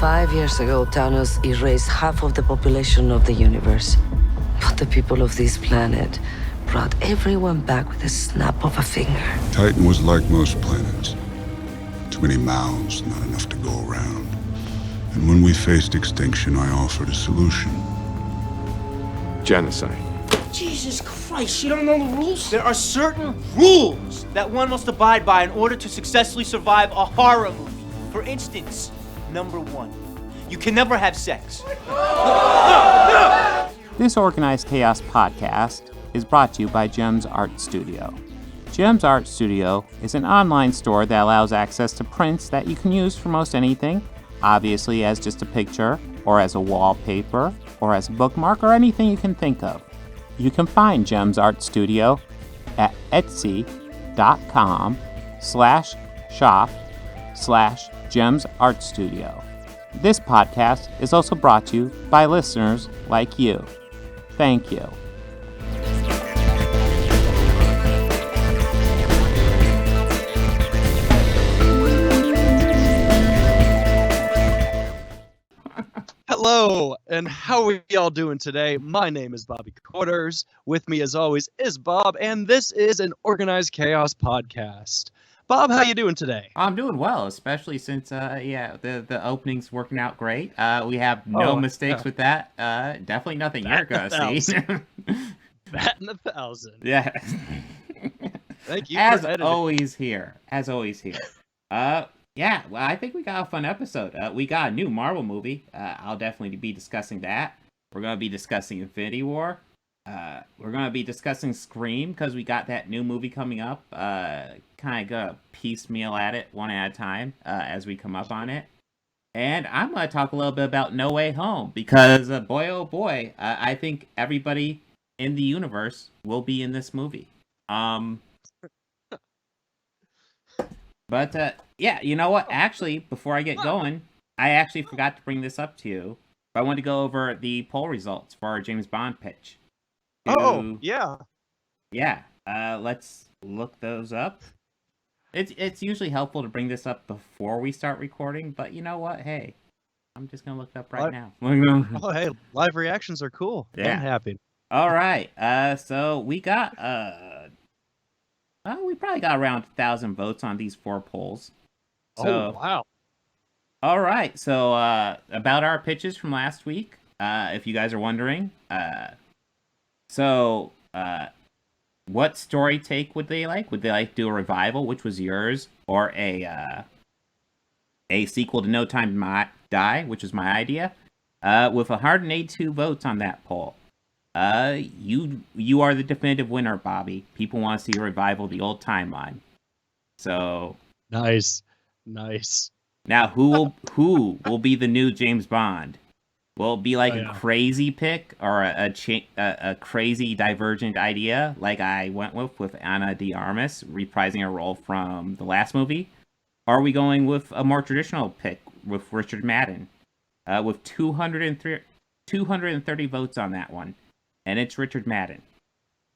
5 years ago, Thanos erased half of the population of the universe. But the people of this planet brought everyone back with a snap of a finger. Titan was like most planets. Too many mouths, not enough to go around. And when we faced extinction, I offered a solution. Genocide. Jesus Christ, you don't know the rules? There are certain rules that one must abide by in order to successfully survive a horror movie. For instance, number 1, you can never have sex. This Organized Chaos podcast is brought to you by JEMS Art Studio. JEMS Art Studio is an online store that allows access to prints that you can use for most anything, obviously as just a picture, or as a wallpaper, or as a bookmark, or anything you can think of. You can find JEMS Art Studio at etsy.com/shop/JEMS Art Studio. This podcast is also brought to you by listeners like you. Thank you. Hello, and how are y'all doing today? My name is Bobby Quarters. With me, as always, is Bob, and this is an Organized Chaos podcast. Bob, how you doing today? I'm doing well, especially since, the opening's working out great. We have no mistakes with that. Definitely nothing you're going to see. Bat in 1,000. Yeah. Thank you. As always here. Yeah, well, I think we got a fun episode. We got a new Marvel movie. I'll definitely be discussing that. We're going to be discussing Infinity War. We're going to be discussing Scream, because we got that new movie coming up. Kind of going to piecemeal at it one at a time as we come up on it. And I'm going to talk a little bit about No Way Home, because boy, oh boy, I think everybody in the universe will be in this movie. But, yeah, you know what? Actually, before I get going, I actually forgot to bring this up to you. But I wanted to go over the poll results for our James Bond pitch. Yeah. Yeah, let's look those up. It's usually helpful to bring this up before we start recording, but you know what? Hey, I'm just going to look it up right now. Oh, hey, live reactions are cool. Yeah. I'm happy. All right, so we got... we probably got around 1,000 votes on these 4 polls. So, oh, wow. All right, so about our pitches from last week, if you guys are wondering. What story take would they like? Would they like to do a revival, which was yours, or a sequel to No Time to Die, which was my idea? With 182 votes on that poll. You are the definitive winner, Bobby. People want to see a revival of the old timeline. So Nice. Now, who will be the new James Bond? Will it be like a crazy pick or a crazy divergent idea, like I went with Ana de Armas reprising her role from the last movie? Or are we going with a more traditional pick with Richard Madden, with 230 votes on that one? And it's Richard Madden.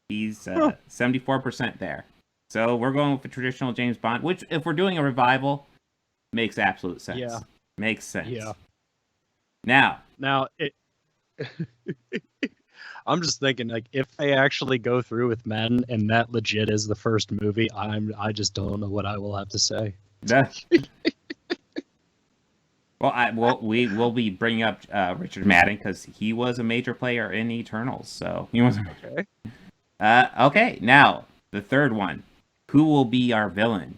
He's 74% there. So we're going with the traditional James Bond, which, if we're doing a revival, makes absolute sense. Yeah. Makes sense. Yeah. Now, I'm just thinking, like, if they actually go through with Madden and that legit is the first movie, I just don't know what I will have to say. We will be bringing up Richard Madden because he was a major player in Eternals. So he was okay. Okay, now the third one. Who will be our villain?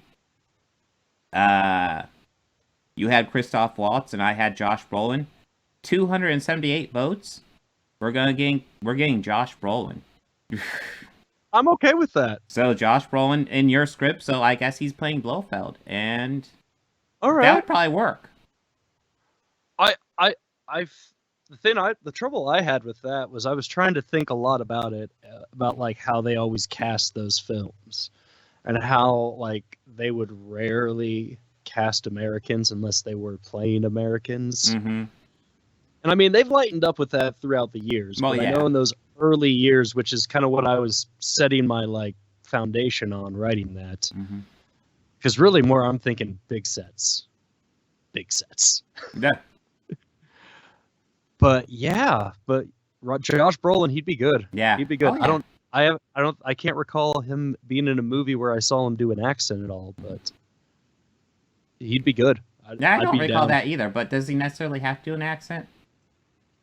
You had Christoph Waltz and I had Josh Brolin. 278 votes. We're getting Josh Brolin. I'm okay with that. So Josh Brolin in your script. So I guess he's playing Blofeld, and all right, that would probably work. The trouble I had with that was I was trying to think a lot about it, about like how they always cast those films, and how like they would rarely cast Americans unless they were playing Americans. Mm-hmm. And I mean, they've lightened up with that throughout the years. Well, but yeah. I know in those early years, which is kind of what I was setting my like foundation on writing that, because really more I'm thinking big sets. Yeah. But yeah, Josh Brolin, he'd be good. Yeah. He'd be good. Oh, yeah. I can't recall him being in a movie where I saw him do an accent at all, but he'd be good. Yeah, I I'd don't be recall down. that either, but does he necessarily have to do an accent?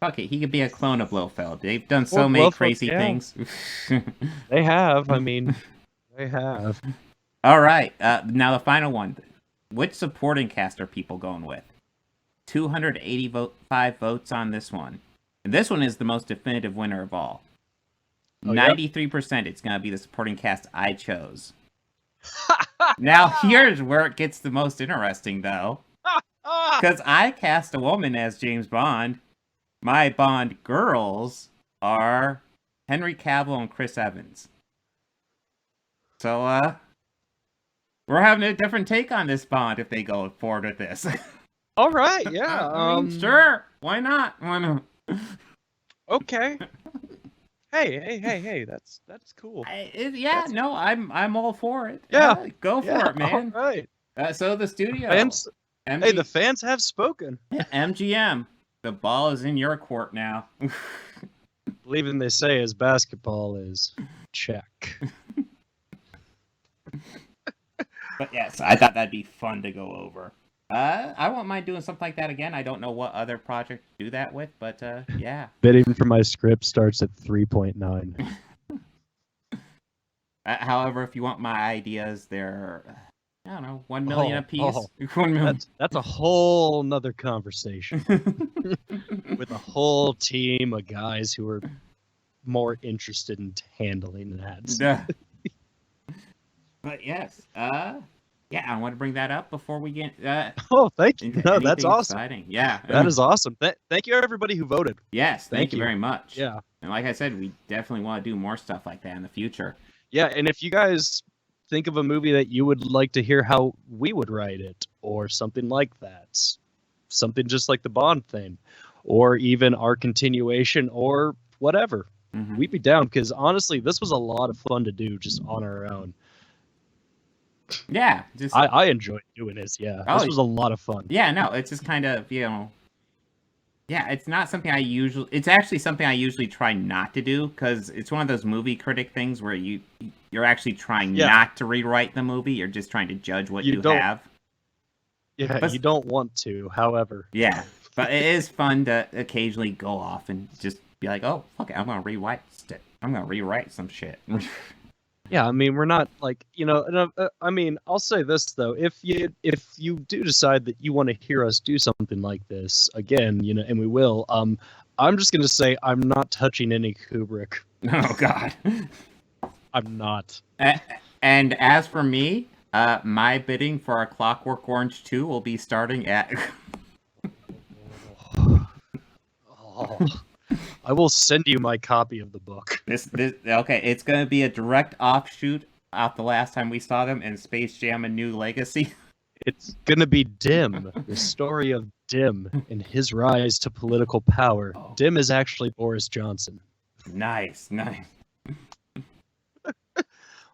Fuck it, he could be a clone of Blofeld. They've done so Well, many Blofeld, crazy yeah. things. They have. I mean, they have. All right, now the final one. Which supporting cast are people going with? 285 votes on this one. And this one is the most definitive winner of all. Oh, yeah? 93% it's going to be the supporting cast I chose. Now, here's where it gets the most interesting, though. Because I cast a woman as James Bond. My Bond girls are Henry Cavill and Chris Evans. So, we're having a different take on this Bond if they go forward with this. All right, yeah. I mean, sure. Why not? Why not? Okay. Hey, that's cool. I'm all for it. Yeah. Go for it, man. All right. So the studio. Fans, hey, the fans have spoken. MGM, the ball is in your court now. Believing they say is basketball is check. But yes, I thought that'd be fun to go over. I won't mind doing something like that again. I don't know what other project to do that with, but yeah. Bidding for my script starts at 3.9. However, if you want my ideas, they're, I don't know, 1 million apiece. 1 million. That's a whole nother conversation with a whole team of guys who are more interested in handling that. But yes, yeah, I want to bring that up before we get. Oh, thank you. No, that's anything awesome. Exciting. Yeah, that is awesome. Thank you, everybody who voted. Yes, thank you you. very much. Yeah, and like I said, we definitely want to do more stuff like that in the future. Yeah, and if you guys think of a movie that you would like to hear how we would write it, or something like that, something just like the Bond thing, or even our continuation, or whatever, we'd be down. Because honestly, this was a lot of fun to do just on our own. Yeah, I enjoyed doing this. Yeah, this was a lot of fun. Yeah, no, it's just kind of, yeah, it's not something it's actually something I usually try not to do, because it's one of those movie critic things where you're actually trying not to rewrite the movie. You're just trying to judge what you have. Yeah, but you don't want to, however. Yeah, but it is fun to occasionally go off and just be like, oh, fuck it, I'm going to rewrite some shit. Yeah, I mean, we're not like, I mean, I'll say this though, if you do decide that you want to hear us do something like this again, and we will, I'm just gonna say I'm not touching any Kubrick. Oh God, I'm not. And as for me, my bidding for A Clockwork Orange 2 will be starting at. I will send you my copy of the book. Okay, it's going to be a direct offshoot out the last time we saw them in Space Jam: A New Legacy. It's going to be Dim, the story of Dim and his rise to political power. Oh. Dim is actually Boris Johnson. Nice.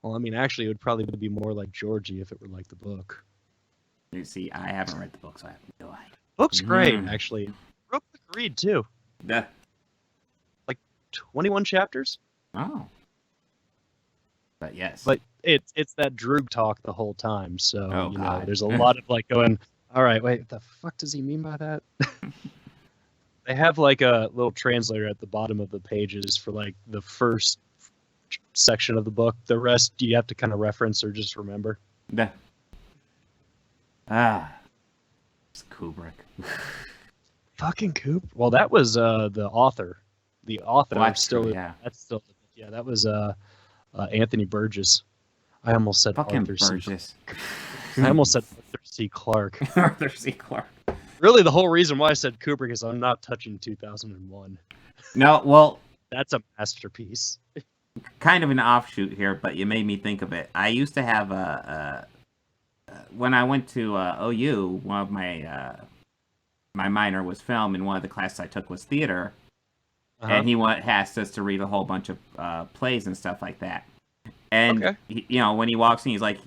Well, I mean, actually, it would probably be more like Georgie if it were like the book. You see, I haven't read the book, so I have no idea. Book's great, actually. Real quick read, too. Yeah. 21 chapters. Oh. But yes. But it's that Droog talk the whole time, so there's a lot of like going, all right, wait, what the fuck does he mean by that? They have like a little translator at the bottom of the pages for like the first section of the book. The rest you have to kind of reference or just remember. It's Kubrick. Fucking Kubrick. Well, that was the author. The author that's still that was Anthony Burgess. I almost said fucking Arthur Burgess. I almost said Arthur C. Clarke. Arthur C. Clarke. Really, the whole reason why I said Kubrick is I'm not touching 2001. No, well, that's a masterpiece. Kind of an offshoot here, but you made me think of it. I used to have when I went to OU, one of my my minor was film, and one of the classes I took was theater. And he asked us to read a whole bunch of plays and stuff like that. And, when he walks in, he's like,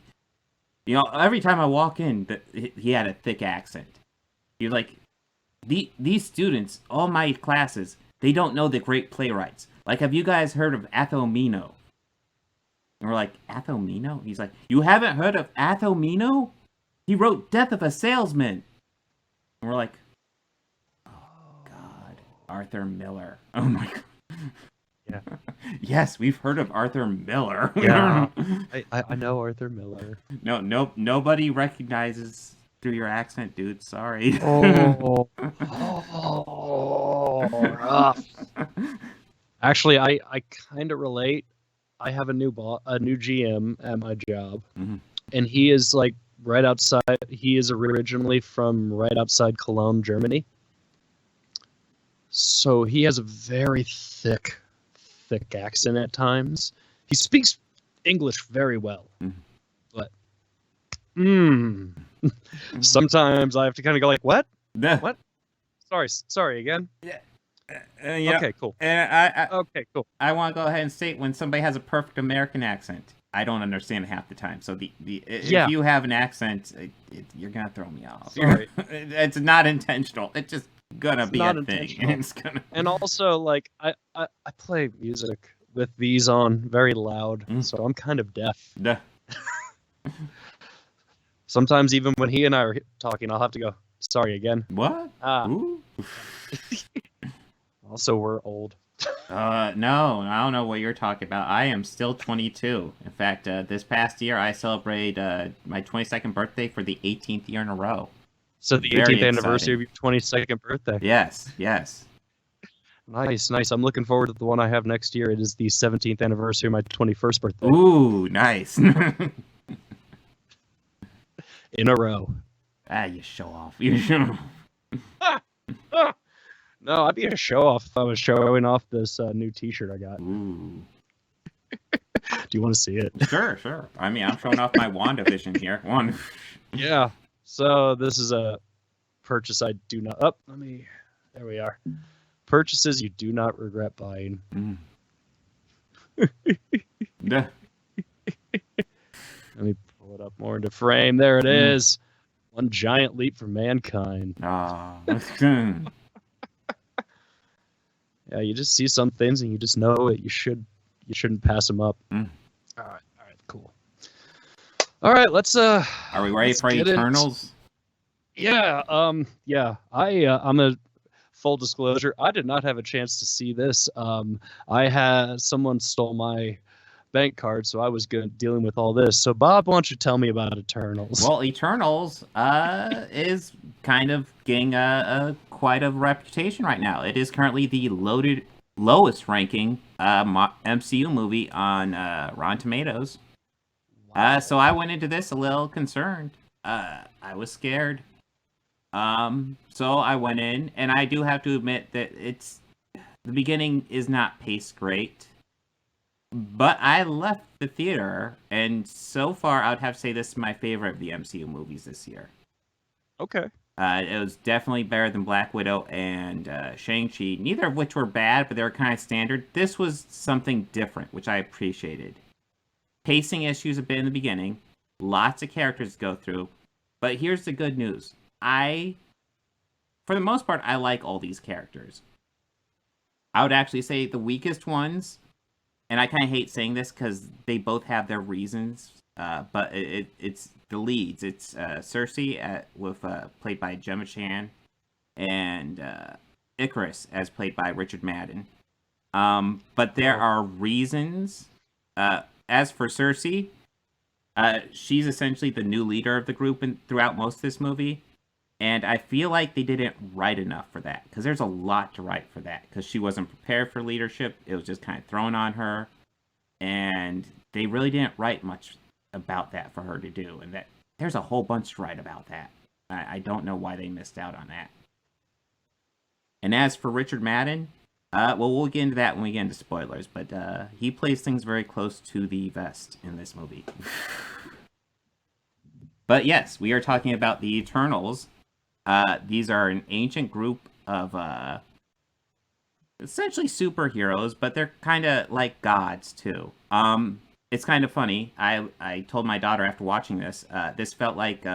every time I walk in, he had a thick accent. He was like, these students, all my classes, they don't know the great playwrights. Like, have you guys heard of Athomino? And we're like, Athomino? He's like, you haven't heard of Athomino? He wrote Death of a Salesman. And we're like, oh, God. Arthur Miller. Oh, my God. Yeah. Yes, we've heard of Arthur Miller. Yeah. I know Arthur Miller. Nobody recognizes through your accent, dude. Sorry. Oh. Rough. Actually, I kind of relate. I have a new GM at my job, and he is like right outside. He is originally from right outside Cologne, Germany. So he has a very thick accent at times. He speaks English very well, but sometimes I have to kind of go like, what? What? Sorry again. Yeah. Okay, cool. Okay, cool. I want to go ahead and state, when somebody has a perfect American accent, I don't understand half the time. So if you have an accent, you're gonna throw me off. Sorry. It's not intentional. It's just gonna be a thing. It's gonna... And also, like, I play music with these on very loud, so I'm kind of deaf. Sometimes even when he and I are talking, I'll have to go, sorry again. What? Also, we're old. No, I don't know what you're talking about. I am still 22. In fact, this past year, I celebrated my 22nd birthday for the 18th year in a row. So the 18th anniversary of your 22nd birthday. Yes. Nice. I'm looking forward to the one I have next year. It is the 17th anniversary of my 21st birthday. Ooh, nice. In a row. You show off. No, I'd be a show off if I was showing off this new T-shirt I got. Ooh. Do you want to see it? Sure. I mean, I'm showing off my WandaVision here. Yeah. So this is a purchase I do not. There we are. Purchases you do not regret buying. Yeah. Let me pull it up more into frame. There it is. One giant leap for mankind. Yeah, you just see some things and you just know it. You shouldn't pass them up. All right, cool. All right, let's. Are we ready for Eternals? Yeah. I'm a full disclosure. I did not have a chance to see this. Someone stole my bank card, so I was dealing with all this. So, Bob, why don't you tell me about Eternals? Well, Eternals is kind of getting quite a reputation right now. It is currently the lowest ranking MCU movie on Rotten Tomatoes. Wow. So I went into this a little concerned. I was scared. So I went in, and I do have to admit that the beginning is not paced great. But I left the theater, and so far, I would have to say this is my favorite of the MCU movies this year. Okay. It was definitely better than Black Widow and Shang-Chi, neither of which were bad, but they were kind of standard. This was something different, which I appreciated. Pacing issues a bit in the beginning, lots of characters to go through, but here's the good news. For the most part, I like all these characters. I would actually say the weakest ones, and I kind of hate saying this because they both have their reasons, but it's the leads. It's Cersei, played by Gemma Chan, and Icarus, as played by Richard Madden. But there are reasons. As for Cersei, she's essentially the new leader of the group throughout most of this movie. And I feel like they didn't write enough for that, because there's a lot to write for that, because she wasn't prepared for leadership. It was just kind of thrown on her, and they really didn't write much about that for her to do, and that there's a whole bunch to write about that. I don't know why they missed out on that. And as for Richard Madden, we'll get into that when we get into spoilers, but he plays things very close to the vest in this movie. But yes, we are talking about the Eternals. These are an ancient group of essentially superheroes, but they're kind of like gods too. It's kind of funny. I told my daughter after watching this, this felt like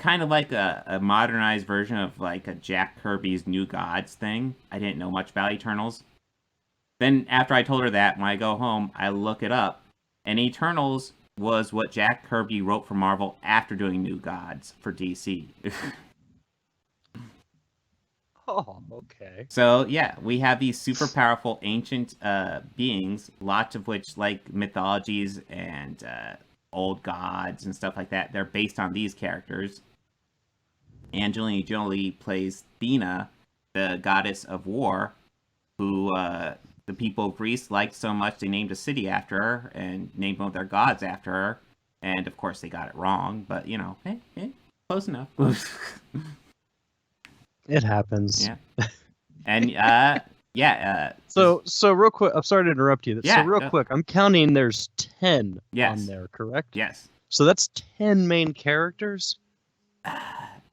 kind of like a modernized version of like a Jack Kirby's New Gods thing. I didn't know much about Eternals. Then after I told her that, when I go home, I look it up, and Eternals was what Jack Kirby wrote for Marvel after doing New Gods for DC. Oh, okay. So yeah, we have these super powerful ancient beings, lots of which, like mythologies and old gods and stuff like that, they're based on these characters. Angelina Jolie plays Thena, the goddess of war, who the people of Greece liked so much they named a city after her and named one of their gods after her. And of course they got it wrong, but you know, close enough. It happens. Yeah. And So real quick, I'm sorry to interrupt you. Yeah, so real quick, I'm counting there's 10 Yes. on there, correct? yes. So that's 10 main characters?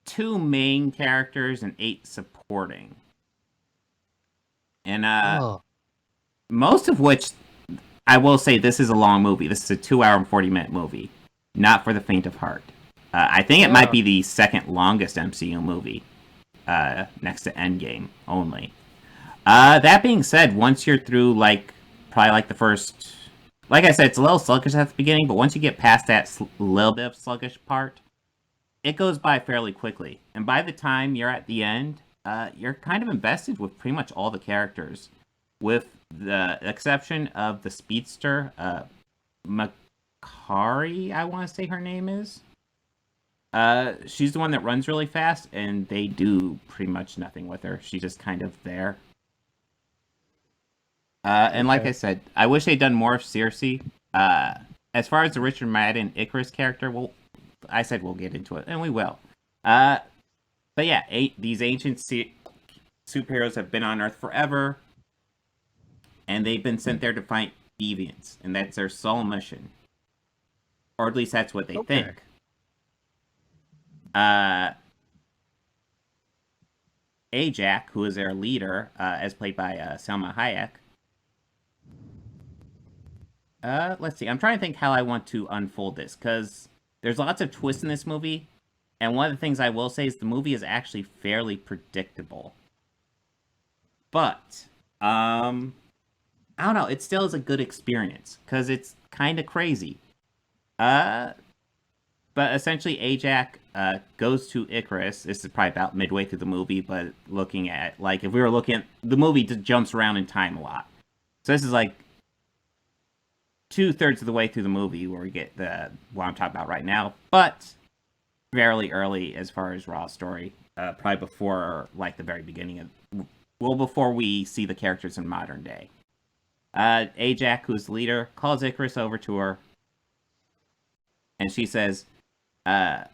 2 main characters and 8 supporting. And Oh, most of which, I will say, this is a long movie. This is a 2-hour and 40-minute movie. Not for the faint of heart. I think it might be the second longest MCU movie. Next to Endgame only. That being said, once you're through, probably the first... Like I said, it's a little sluggish at the beginning, but once you get past that little bit of sluggish part, it goes by fairly quickly. And by the time you're at the end, you're kind of invested with pretty much all the characters. With the exception of the speedster, Makari, I want to say her name is. She's the one that runs really fast, and they do pretty much nothing with her. She's just kind of there. And like I said, I wish they'd done more of Circe. As far as the Richard Madden Icarus character, I said we'll get into it, and we will. But yeah, these ancient superheroes have been on Earth forever, and they've been sent there to fight deviants, and that's their sole mission. Or at least that's what they think. Ajak, who is their leader, as played by Selma Hayek. Let's see. I'm trying to think how I want to unfold this, because there's lots of twists in this movie, and one of the things I will say is the movie is actually fairly predictable. But, I don't know, it still is a good experience, because it's kind of crazy. But essentially, Ajak goes to Icarus. This is probably about midway through the movie, but looking at, if we were looking at... The movie just jumps around in time a lot. So this is, 2/3 of the way through the movie where we get what I'm talking about right now. But fairly early as far as raw story. Probably before, the very beginning of... Well, before we see the characters in modern day. Ajak, who's the leader, calls Icarus over to her. And she says... I'm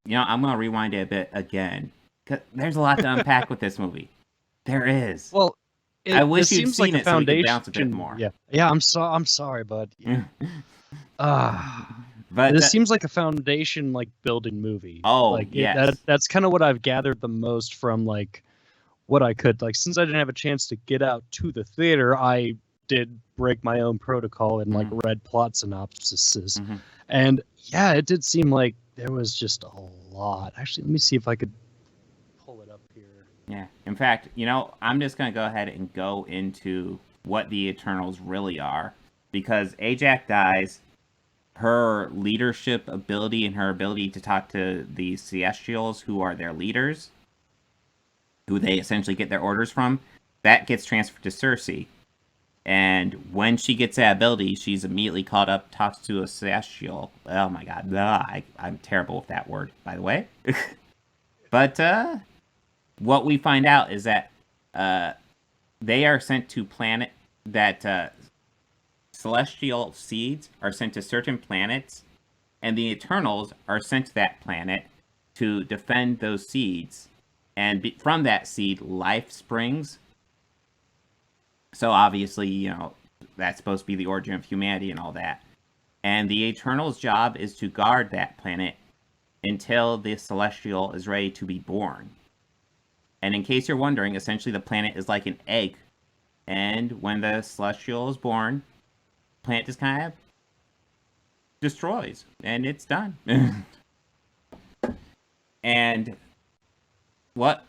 going to rewind it a bit again. 'Cause there's a lot to unpack with this movie. There is. well, I wish you'd seems seen like it so we could bounce a bit more. Yeah. I'm sorry, bud. But this seems like a foundation building movie. Oh, yes. That's kind of what I've gathered the most from what I could. Since I didn't have a chance to get out to the theater, I did break my own protocol and read plot synopsises. Mm-hmm. And yeah, it did seem like there was just a lot. Actually, let me see if I could pull it up here. Yeah. In fact, I'm just going to go ahead and go into what the Eternals really are. Because Ajak dies, her leadership ability and her ability to talk to the Celestials, who are their leaders, who they essentially get their orders from, that gets transferred to Circe. And when she gets that ability, she's immediately caught up, talks to a Celestial. Oh my god. I'm terrible with that word, by the way. But what we find out is that they are sent to planet... That celestial seeds are sent to certain planets, and the Eternals are sent to that planet to defend those seeds. And from that seed, life springs. So obviously, that's supposed to be the origin of humanity and all that. And the Eternals' job is to guard that planet until the Celestial is ready to be born. And in case you're wondering, essentially the planet is like an egg. And when the Celestial is born, the planet just kind of destroys, and it's done. And why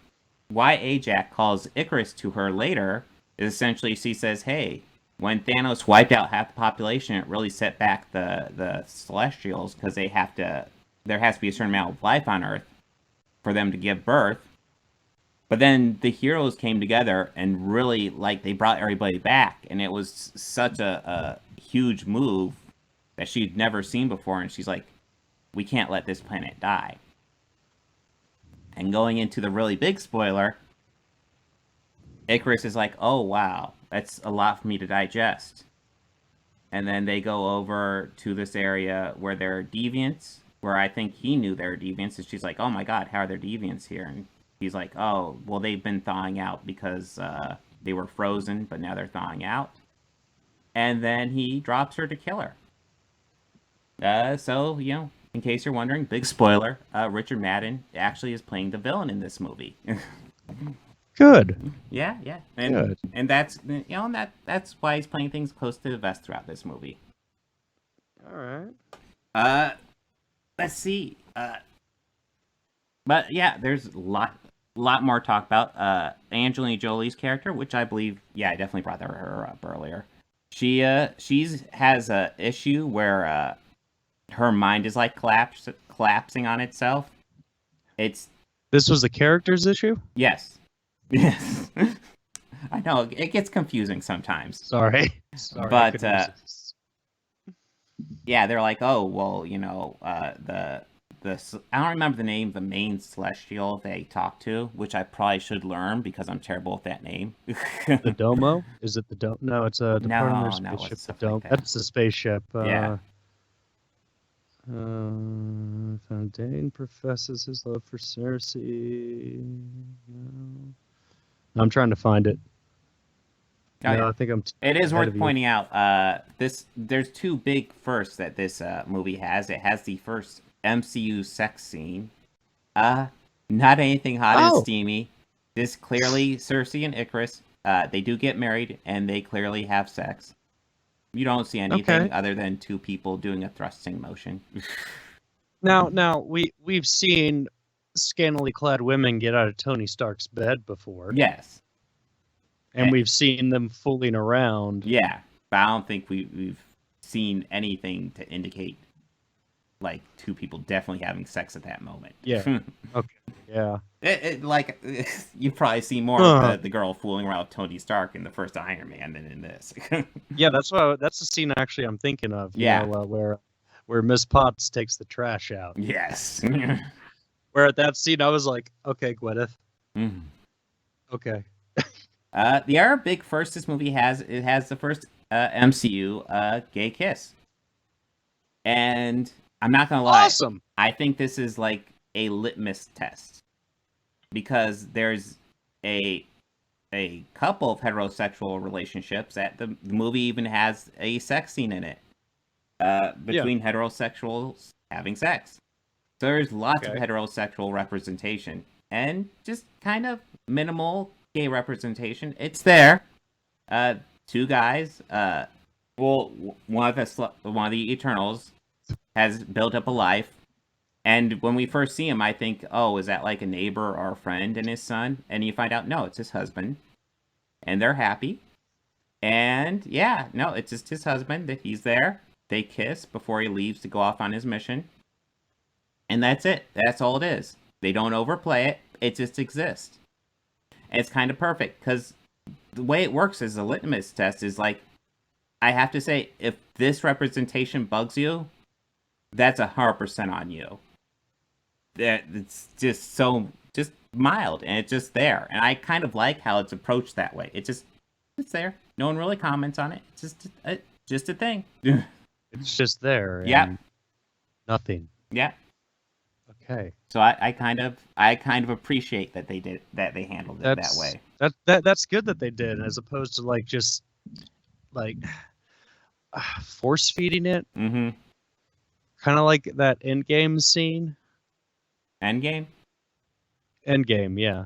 Ajak calls Icarus to her later is essentially she says, hey, when Thanos wiped out half the population, it really set back the Celestials because there has to be a certain amount of life on Earth for them to give birth. But then the heroes came together and really, like, they brought everybody back, and it was such a huge move that she'd never seen before, and she's like, we can't let this planet die. And going into the really big spoiler, Icarus is like, oh wow, that's a lot for me to digest. And then they go over to this area where there are deviants, where I think he knew there were deviants, and she's like, oh my god, how are there deviants here? And he's like, oh, well, they've been thawing out because they were frozen, but now they're thawing out. And then he drops her to kill her. So, you know, in case you're wondering, big spoiler, Richard Madden actually is playing the villain in this movie. Good. Yeah. And, Good. And that's, you know, that's why he's playing things close to the vest throughout this movie. All right. Let's see. But yeah, there's a lot more to talk about. Angelina Jolie's character, which I believe, yeah, I definitely brought her up earlier. She's has a issue where her mind is like collapsing on itself. This was the character's issue? Yes. I know it gets confusing sometimes. Sorry. But yeah, they're like, oh well, you know, I don't remember the name of the main Celestial they talk to, which I probably should learn because I'm terrible with that name. The Domo? Is it the Domo? No, it's a Department of Spaceship. It's The stuff Domo. like that. That's the spaceship. Yeah. Fontaine professes his love for Cersei. I'm trying to find it. I think I'm. It is ahead worth of you. pointing out. There's two big firsts that this movie has. It has the first MCU sex scene. Not anything hot and steamy. This clearly Cersei and Icarus. They do get married and they clearly have sex. You don't see anything other than two people doing a thrusting motion. Now we've seen scantily clad women get out of Tony Stark's bed before. Yes. And we've seen them fooling around. Yeah, but I don't think we've seen anything to indicate like two people definitely having sex at that moment. Yeah. Okay. Yeah. Like you probably see more of the girl fooling around with Tony Stark in the first Iron Man than in this. Yeah, that's the scene actually I'm thinking of. Yeah. You know, where Miss Potts takes the trash out. Yes. Where at that scene I was like, okay, Gwyneth. Mm-hmm. Okay. The other big first this movie has the first MCU gay kiss. And I'm not gonna lie. Awesome. I think this is like a litmus test. Because there's a couple of heterosexual relationships that the movie even has a sex scene in it. Between heterosexuals having sex. So there's lots of heterosexual representation. And just kind of minimal gay representation. It's there. Two guys. Well, one of the Eternals has built up a life, and when we first see him, I think, oh, is that like a neighbor or a friend and his son? And you find out, no, it's his husband, and they're happy. And yeah, no, it's just his husband. That he's there. They kiss before he leaves to go off on his mission, and that's it. That's all it is. They don't overplay it. It just exists. And it's kind of perfect, because the way it works as a litmus test is like, I have to say, if this representation bugs you, that's 100% on you. It's just just mild, and it's just there. And I kind of like how it's approached that way. It's there. No one really comments on it. It's just a thing. It's just there. Yeah. Nothing. Yeah. Okay. So I kind of appreciate that they handled it that way. That's good that they did, as opposed to like just like force feeding it. Mm-hmm. Kind of like that Endgame scene. Endgame, yeah.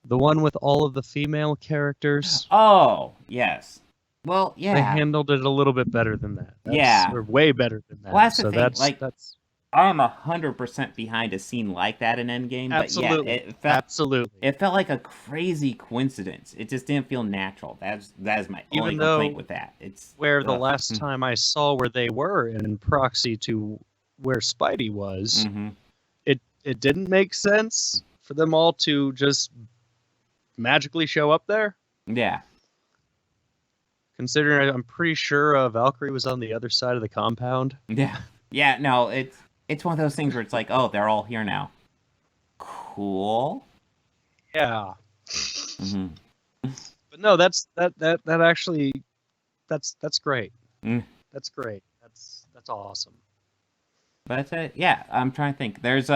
The one with all of the female characters. Oh yes. Well, They yeah. handled it a little bit better than that. Yeah. Or way better than that. Well, that's the so thing, like- that's I'm 100% behind a scene like that in Endgame, absolutely, but yeah, it felt absolutely. it felt like a crazy coincidence. It just didn't feel natural. That is my Even only though complaint with that. It's Where the ugh. last time I saw where they were in proxy to where Spidey was, Mhm. it didn't make sense for them all to just magically show up there. Yeah. Considering I'm pretty sure Valkyrie was on the other side of the compound. Yeah. Yeah, no, it's one of those things where it's like, oh, they're all here now. Cool. Yeah, hmm but no, that actually that's great. Mm. That's great. That's awesome. But yeah, I'm trying to think. There's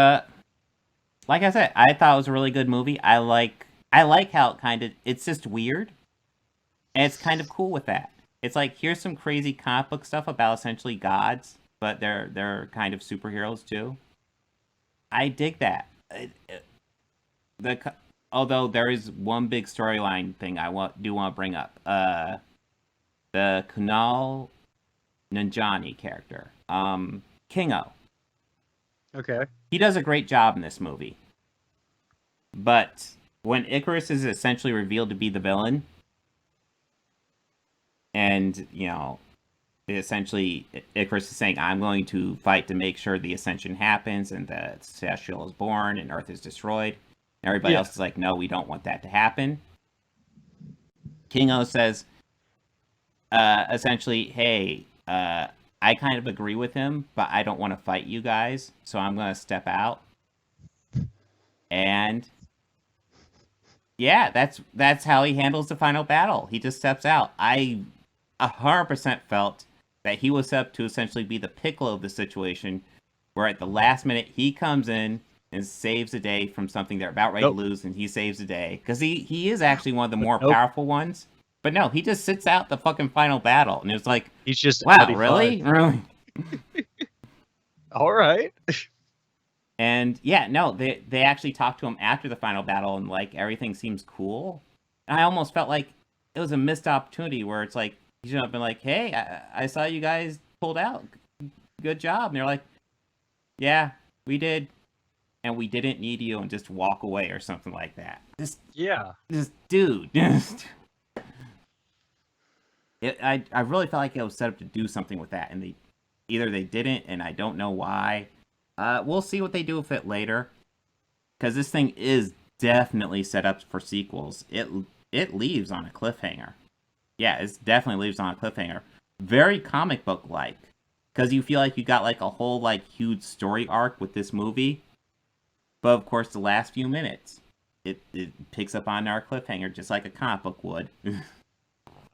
like I said, I thought it was a really good movie. I like how it's just weird, and it's kind of cool with that. It's like, here's some crazy comic book stuff about essentially gods, but they're kind of superheroes too. I dig that. Although there is one big storyline thing I want to bring up. The Kunal Nanjiani character, Kingo. Okay. He does a great job in this movie. But when Icarus is essentially revealed to be the villain, and, essentially Icarus is saying, I'm going to fight to make sure the Ascension happens and the Celestial is born and Earth is destroyed. And everybody else is like, no, we don't want that to happen. Kingo says, essentially, hey, I kind of agree with him, but I don't want to fight you guys, so I'm going to step out. And yeah, that's how he handles the final battle. He just steps out. I 100% felt that he was set up to essentially be the Piccolo of the situation, where at the last minute he comes in and saves the day from something they're about ready to lose, and he saves the day. Because he is actually one of the more powerful ones. But no, he just sits out the fucking final battle, and it was like, He's just wow, 85. really? Really? All right. And yeah, no, they actually talked to him after the final battle, and like, everything seems cool. And I almost felt like it was a missed opportunity where it's like, he should have been like, hey, I saw you guys pulled out. Good job. And they're like, yeah, we did. And we didn't need you, and just walk away or something like that. This dude. I really felt like it was set up to do something with that, and they didn't, and I don't know why. We'll see what they do with it later, because this thing is definitely set up for sequels. It leaves on a cliffhanger. Yeah, it definitely leaves on a cliffhanger. Very comic book like, because you feel like you got like a whole like huge story arc with this movie, but of course the last few minutes it picks up on our cliffhanger just like a comic book would.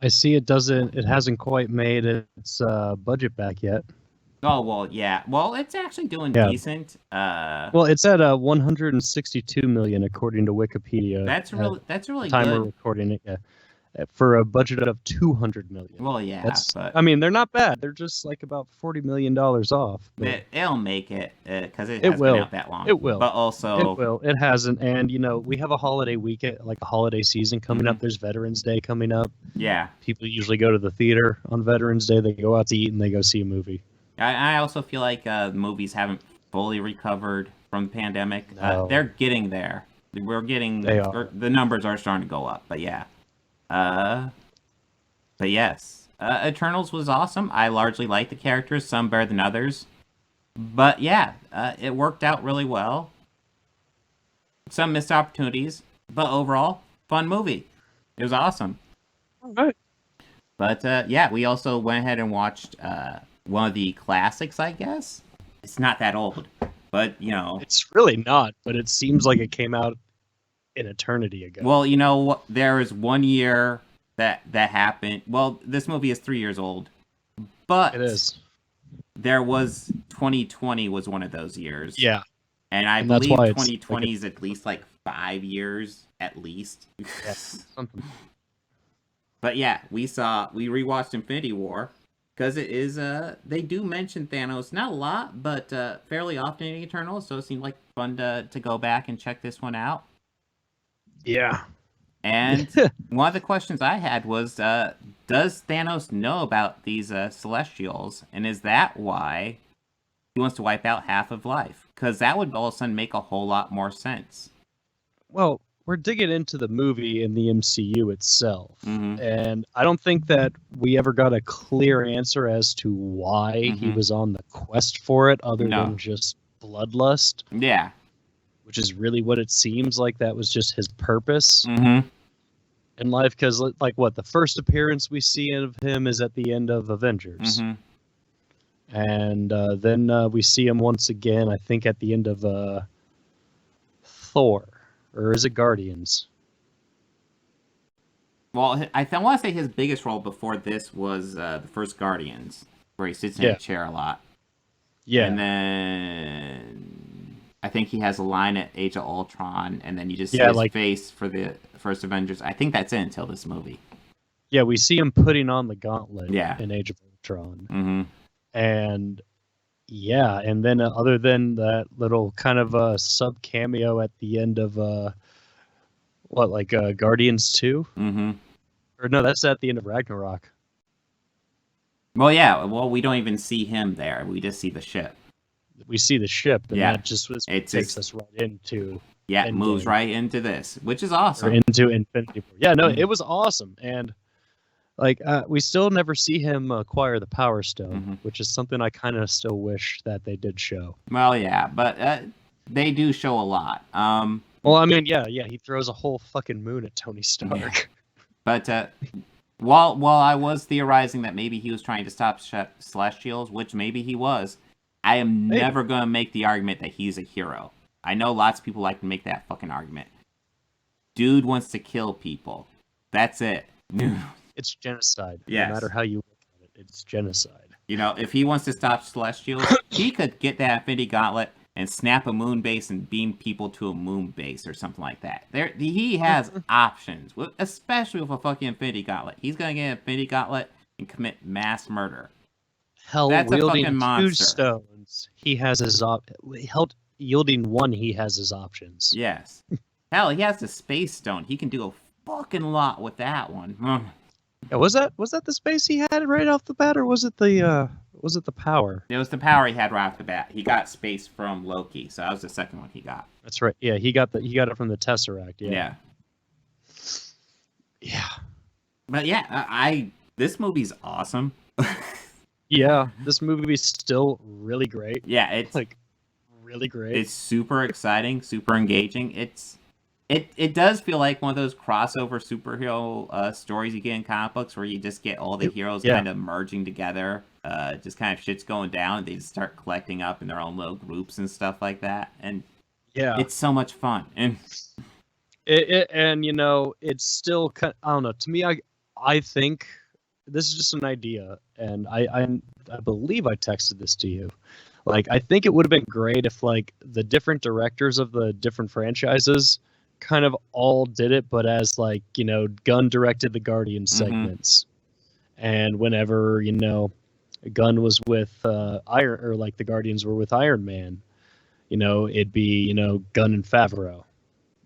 I see it hasn't quite made its budget back yet. Oh, well, yeah. Well, it's actually doing decent. Well, it's at 162 million according to Wikipedia. That's really time good. we're recording it, yeah. For a budget of 200 million. Well, yeah, but I mean, they're not bad. They're just like about $40 million off. It'll make it, because it It hasn't will. been out that long. It will. But also... It will. It hasn't. And, we have a holiday weekend, like a holiday season coming up. There's Veterans Day coming up. Yeah. People usually go to the theater on Veterans Day. They go out to eat and they go see a movie. I also feel like movies haven't fully recovered from the pandemic. No. They're getting there. They are. The numbers are starting to go up, but yeah. But yes, Eternals was awesome. I largely liked the characters, some better than others. But yeah, it worked out really well. Some missed opportunities, but overall, fun movie. It was awesome. All right. But yeah, we also went ahead and watched one of the classics, I guess. It's not that old, but It's really not, but it seems like it came out an eternity ago. Well, there is 1 year that happened. Well, this movie is 3 years old, but it is. There was 2020 was one of those years. Yeah, and I that's believe why 2020 is at least like 5 years at least. Yes, something. But yeah, we rewatched Infinity War because it is they do mention Thanos, not a lot, but fairly often in Eternals, so it seemed like fun to go back and check this one out. Yeah. And one of the questions I had was, does Thanos know about these Celestials, and is that why he wants to wipe out half of life? Because that would all of a sudden make a whole lot more sense. Well, we're digging into the movie and the MCU itself, Mhm. and I don't think that we ever got a clear answer as to why he Mhm. was on the quest for it, other No. than just bloodlust, Yeah. which is really what it seems like. That was just his purpose Mm-hmm. in life. Because, like, what the first appearance we see of him is at the end of Avengers, Mm-hmm. and then we see him once again, I think, at the end of Thor. Or is it Guardians? Well, I want to say his biggest role before this was the first Guardians, where he sits in a chair a lot. Yeah. And then I think he has a line at Age of Ultron, and then you just see Yeah, his like- face for the first Avengers. I think that's it until this movie. Yeah, we see him putting on the gauntlet Yeah. in Age of Ultron. Mm-hmm. And yeah, and then other than that little kind of sub cameo at the end of Guardians 2? Mm-hmm. Or no, that's at the end of Ragnarok. Well, yeah. Well, we don't even see him there. We just see the ship. We see the ship, and Yeah. that just It's takes just- us right into Yeah, it moves Endgame. right into this, which is or awesome. into Infinity War. Yeah, no, Mhm. it was awesome, and we still never see him acquire the Power Stone, Mhm. which is something I kind of still wish that they did show. Well, yeah, but they do show a lot. Well, I mean, yeah, he throws a whole fucking moon at Tony Stark. Yeah. But while I was theorizing that maybe he was trying to stop Celestials, which maybe he was, I am Maybe. never going to make the argument that he's a hero. I know lots of people like to make that fucking argument. Dude wants to kill people. That's it. It's genocide. Yes. No matter how you look at it, it's genocide. You know, if he wants to stop Celestials, he could get that Infinity Gauntlet and snap a moon base and beam people to a moon base or something like that. He has options, especially with a fucking Infinity Gauntlet. He's going to get an Infinity Gauntlet and commit mass murder. Hell, That's a wielding fucking 2 monster. stones, he has his yielding 1, he has his options. Yes. Hell, he has the Space Stone. He can do a fucking lot with that one. Yeah, was that the space he had right off the bat, or was it the power? It was the power he had right off the bat. He got space from Loki, so that was the second one he got. That's right. Yeah, he got it from the Tesseract. Yeah. Yeah. But yeah, this movie's awesome. Yeah, this movie's still really great. Yeah, it's Like, really great. it's super exciting, super engaging. It does feel like one of those crossover superhero stories you get in comic books where you just get all the heroes Yeah. kind of merging together. Just kind of shit's going down, and they just start collecting up in their own little groups and stuff like that. And Yeah. it's so much fun. And And you know, it's still I don't know. To me, I think this is just an idea, and I believe I texted this to you. Like, I think it would have been great if, like, the different directors of the different franchises kind of all did it, but as, like, you know, Gunn directed the Guardians segments, and whenever, you know, Gunn was with the Guardians were with Iron Man, you know, it'd be, you know, Gunn and Favreau,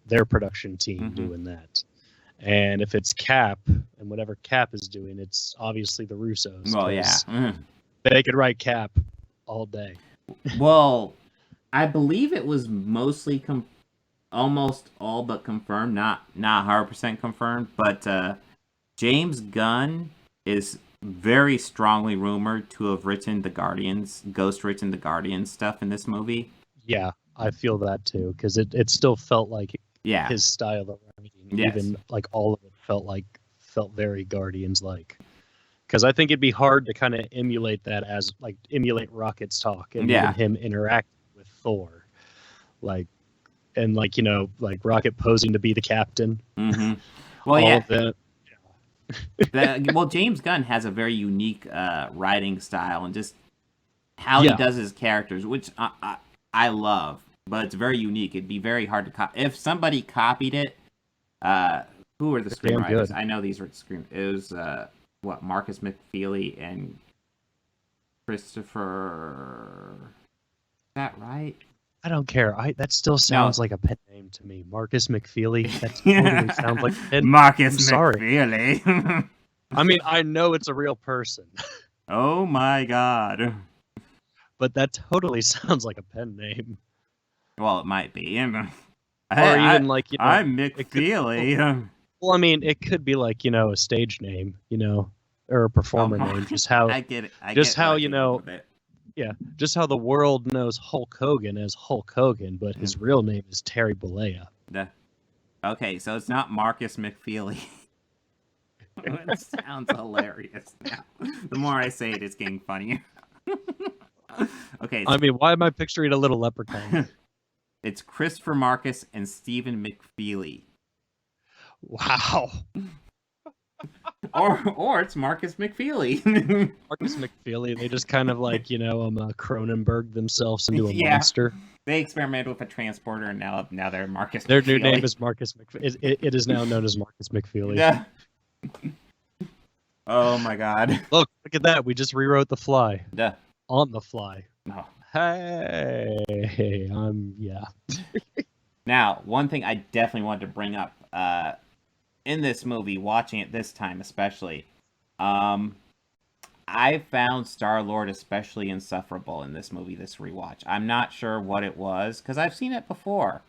their production team, doing that. And if it's Cap and whatever Cap is doing, it's obviously the Russos. well, yeah. 'cause they could write Cap all day. Well, I believe it was mostly almost all but confirmed, not 100% confirmed, but James Gunn is very strongly rumored to have written the Guardians, ghostwritten the Guardians stuff in this movie. Yeah, I feel that too, because it still felt like Yeah. his style of writing. Yes. Even like all of it felt very Guardians like. Because I think it'd be hard to kind of emulate that as like emulate Rocket's talk and Yeah. even him interacting with Thor, like, and like, you know, like Rocket posing to be the captain. Mm-hmm. Well, all yeah. of that. Well, James Gunn has a very unique writing style and just how he Yeah. does his characters, which I love, but it's very unique. It'd be very hard to copy. If somebody copied it, who are the They're damn screenwriters? good. I know these were it was Markus McFeely and Christopher. Is that right? I don't care. That still sounds like a pen name to me. Markus McFeely. That totally sounds like a pen. Markus I'm sorry. McFeely. I mean, I know it's a real person, Oh my god. but that totally sounds like a pen name. Well, it might be. Or even like, you know, I'm McFeely. Well, I mean, it could be like, you know, a stage name, you know, or a performer name. Just how I get it. just how, you know, yeah, just how the world knows Hulk Hogan as Hulk Hogan, but his real name is Terry Bollea. Okay, so it's not Markus McFeely. It sounds hilarious now. The more I say it, it's getting funnier. Okay. I mean, why am I picturing a little leprechaun? It's Christopher Marcus and Stephen McFeely. Wow. Or it's Markus McFeely. Markus McFeely, they just kind of like, you know, Cronenberg themselves into a monster. They experimented with a transporter, and now they're Markus Their McFeely. new name is Markus McFeely. It is now known as Markus McFeely. Yeah. Oh my god. Look at that. We just rewrote The Fly. Yeah. On the fly. No. Hey, yeah. Now, one thing I definitely wanted to bring up in this movie, watching it this time especially, I found Star-Lord especially insufferable in this movie, this rewatch. I'm not sure what it was, because I've seen it before.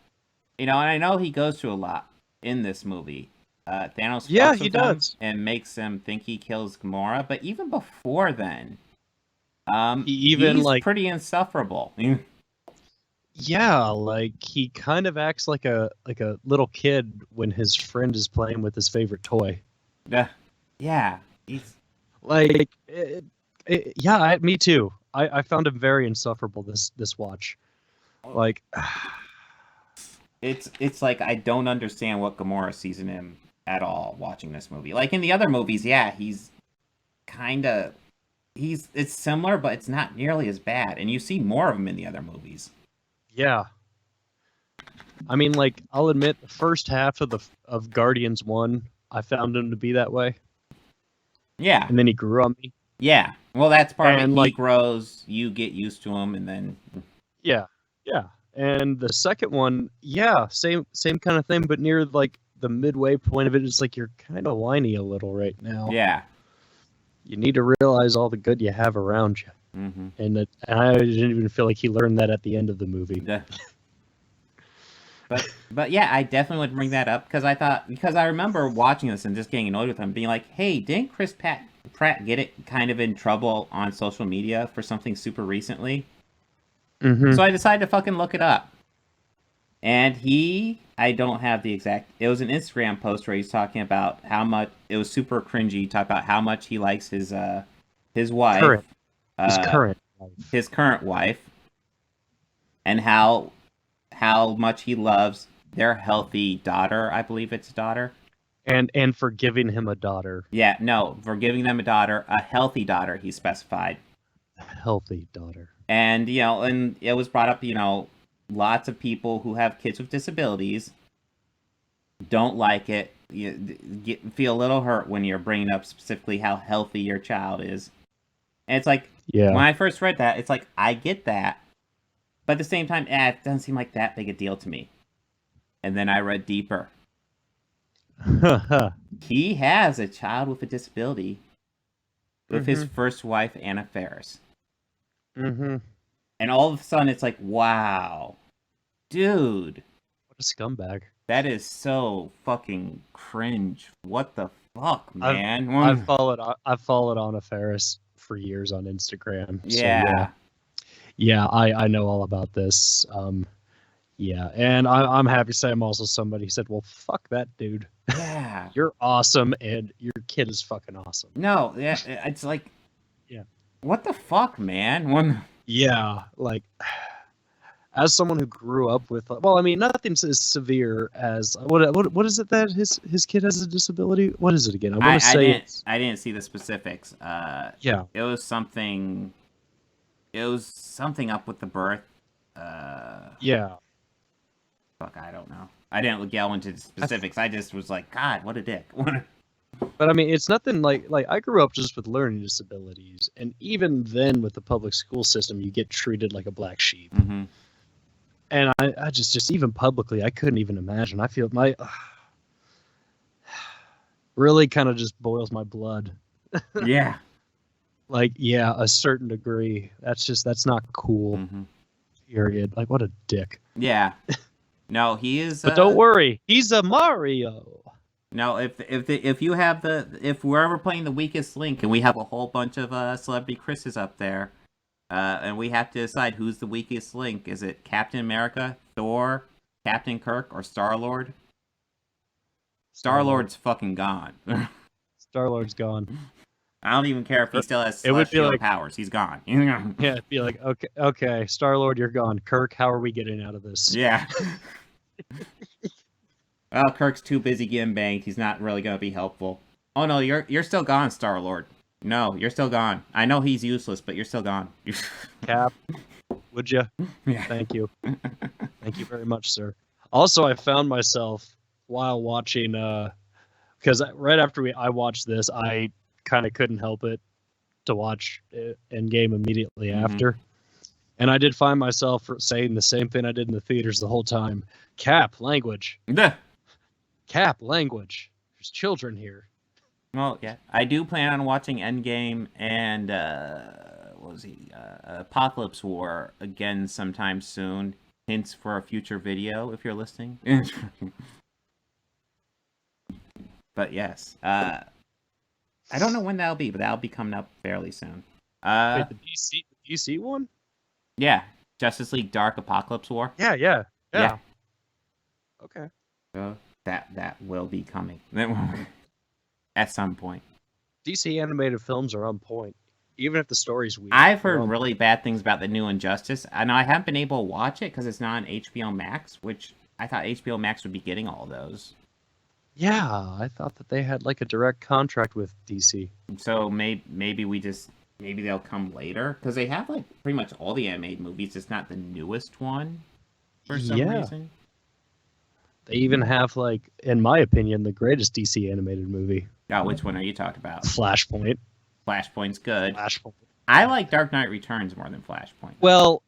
You know, and I know he goes through a lot in this movie. Thanos fucks with him and makes him think he kills Gamora, but even before then, he's like pretty insufferable. Yeah, like he kind of acts like a little kid when his friend is playing with his favorite toy. Yeah, he's like, yeah, me too. I found him very insufferable this watch. Like, it's like I don't understand what Gamora sees in him at all watching this movie. Like in the other movies, yeah, he's it's similar, but it's not nearly as bad, and you see more of him in the other movies. Yeah. I mean, like, I'll admit, the first half of Guardians 1, I found him to be that way. Yeah. And then he grew on me. Yeah. Well, that's part of it. Like, he grows, you get used to him, and then... Yeah. And the second one, yeah, same kind of thing, but near, like, the midway point of it, it's like you're kind of whiny a little right now. Yeah. You need to realize all the good you have around you. Mm-hmm. And I didn't even feel like he learned that at the end of the movie. Yeah. But yeah, I definitely would bring that up because I remember watching this and just getting annoyed with him, being like, hey, didn't Chris Pratt get it kind of in trouble on social media for something super recently? Mm-hmm. So I decided to fucking look it up. And I don't have the exact, it was an Instagram post where he's talking about how much, it was super cringy, talk about how much he likes his wife. His current wife. And how much he loves their healthy daughter, I believe it's a daughter. And for giving him a daughter. Yeah, no, for giving them a healthy daughter, he specified. A healthy daughter. And, you know, and it was brought up, you know, lots of people who have kids with disabilities don't like it. You feel a little hurt when you're bringing up specifically how healthy your child is. And it's like, yeah. When I first read that, it's like, I get that. But at the same time, it doesn't seem like that big a deal to me. And then I read deeper. He has a child with a disability with his first wife, Anna Faris. Mm-hmm. And all of a sudden, it's like, wow. Dude. What a scumbag. That is so fucking cringe. What the fuck, man? I've followed Anna Faris for years on Instagram. Yeah. So, yeah, I know all about this. Yeah, and I'm happy to say I'm also somebody who said, well, fuck that dude. Yeah. You're awesome, and your kid is fucking awesome. No, yeah, it's like, yeah. What the fuck, man? Yeah, like, as someone who grew up with, well, I mean, nothing's as severe as, what is it that his kid has a disability? What is it again? I didn't see the specifics. Yeah. It was something up with the birth. Yeah. Fuck, I don't know. I didn't go into the specifics. I just was like, God, what a dick. But I mean, it's nothing like I grew up just with learning disabilities, and even then with the public school system, you get treated like a black sheep. Mm-hmm. And I just even publicly, I couldn't even imagine. I feel really kind of just boils my blood. Yeah. Like, yeah, a certain degree. That's not cool. Mm-hmm. Period. Like, what a dick. Yeah. No, he is. But don't worry, he's a Mario. No, if we're ever playing the weakest link and we have a whole bunch of celebrity Chris's up there, and we have to decide who's the weakest link, is it Captain America, Thor, Captain Kirk, or Star-Lord? Star-Lord's fucking gone. Star-Lord's gone. I don't even care if he still has It would be celestial like- powers. He's gone. Yeah, it'd be like, okay, Star-Lord, you're gone. Kirk, how are we getting out of this? Yeah. Well, Kirk's too busy getting banged. He's not really gonna be helpful. Oh no, you're still gone, Star-Lord. No, you're still gone. I know he's useless, but you're still gone. Cap, would you? Yeah. Thank you. Thank you very much, sir. Also, I found myself while watching, because right after I watched this, I kind of couldn't help it to watch Endgame immediately after. And I did find myself saying the same thing I did in the theaters the whole time. Cap, language. Cap, language. There's children here. Well, yeah, I do plan on watching Endgame and Apocalypse War again sometime soon. Hints for a future video if you're listening. But yes, I don't know when that'll be, but that'll be coming up fairly soon. Wait, the DC one? Yeah, Justice League Dark Apocalypse War. Yeah. Okay. So that will be coming at some point. DC animated films are on point, even if the story's weak. I've heard really bad things about the new Injustice. I know I haven't been able to watch it because it's not on HBO Max, which I thought HBO Max would be getting all those. Yeah, I thought that they had like a direct contract with DC. So maybe they'll come later because they have like pretty much all the animated movies. It's not the newest one for some reason. They even have, like, in my opinion, the greatest DC animated movie. Oh, which one are you talking about? Flashpoint. Flashpoint's good. Flashpoint. I like Dark Knight Returns more than Flashpoint. Well,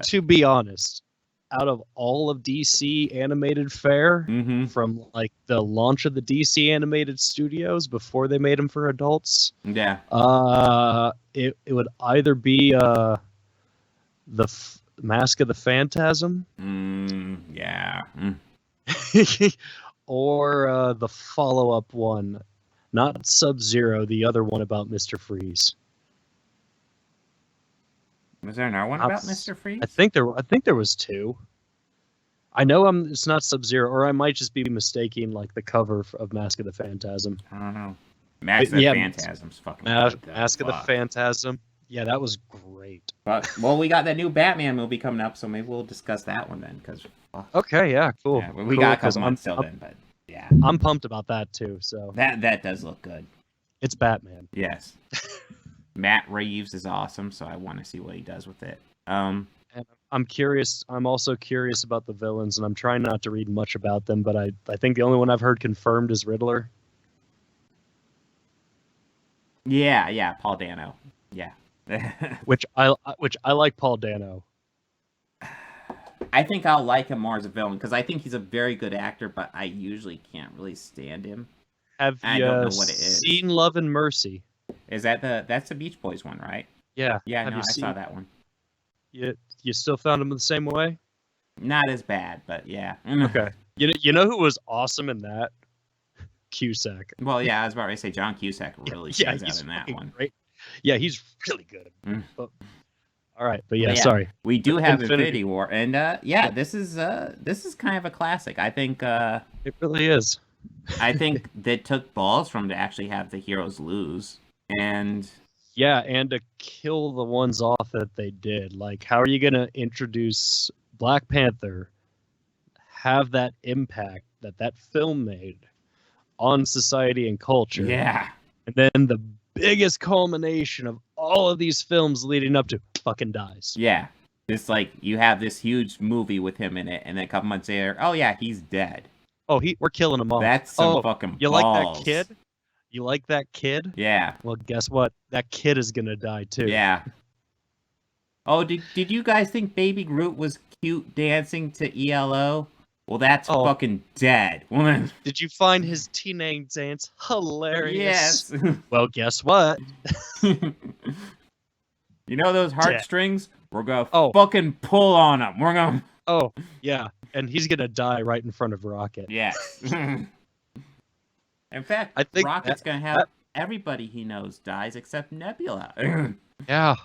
to be honest, out of all of DC animated fare, from like the launch of the DC animated studios before they made them for adults, yeah, it would either be the Mask of the Phantasm, yeah. or the follow-up one, not Sub-Zero, the other one about Mr. Freeze. Was there another one about Mr. Freeze? I think there was two. I know it's not Sub-Zero, or I might just be mistaking like the cover of Mask of the Phantasm. I don't know. Mask of the Phantasm's fucking Mask of the Phantasm. Yeah, that was great. But, well, we got that new Batman movie coming up, so maybe we'll discuss that one then. Okay, yeah, cool. Yeah, we got a couple months till then, but yeah. I'm pumped about that too. So that does look good. It's Batman. Yes. Matt Reeves is awesome, so I want to see what he does with it. And I'm curious. I'm also curious about the villains, and I'm trying not to read much about them. But I think the only one I've heard confirmed is Riddler. Yeah, Paul Dano. Yeah. which I like Paul Dano. I think I'll like him more as a villain because I think he's a very good actor, but I usually can't really stand him. I don't know what it is. Seen Love and Mercy? Is that's the Beach Boys one, right? Yeah. Yeah, I saw that one. You still found him the same way? Not as bad, but yeah. Okay. You know who was awesome in that? Cusack. Well, yeah, I was about to say John Cusack really stands out in that one. Great. Yeah, he's really good. But, all right, but yeah, yeah, sorry. We do have Infinity War, and this is kind of a classic. I think it really is. I think they took balls from to actually have the heroes lose, and to kill the ones off that they did. Like, how are you gonna introduce Black Panther, have that impact that film made on society and culture? Yeah, and then the biggest culmination of all of these films leading up to fucking dies. Yeah. It's like you have this huge movie with him in it, and then a couple months later, oh yeah, he's dead. Oh, we're killing him off. That's some fucking you balls. Like that kid? You like that kid? Yeah. Well, guess what? That kid is gonna die too. Yeah. Oh, did you guys think Baby Groot was cute dancing to ELO? Well, that's fucking dead. Did you find his teenage dance hilarious? Yes. Well, guess what? You know those heartstrings? We're gonna Oh. fucking pull on them. We're gonna. Oh, yeah. And he's going to die right in front of Rocket. Yes. In fact, I think Rocket's gonna have everybody he knows dies except Nebula. Yeah.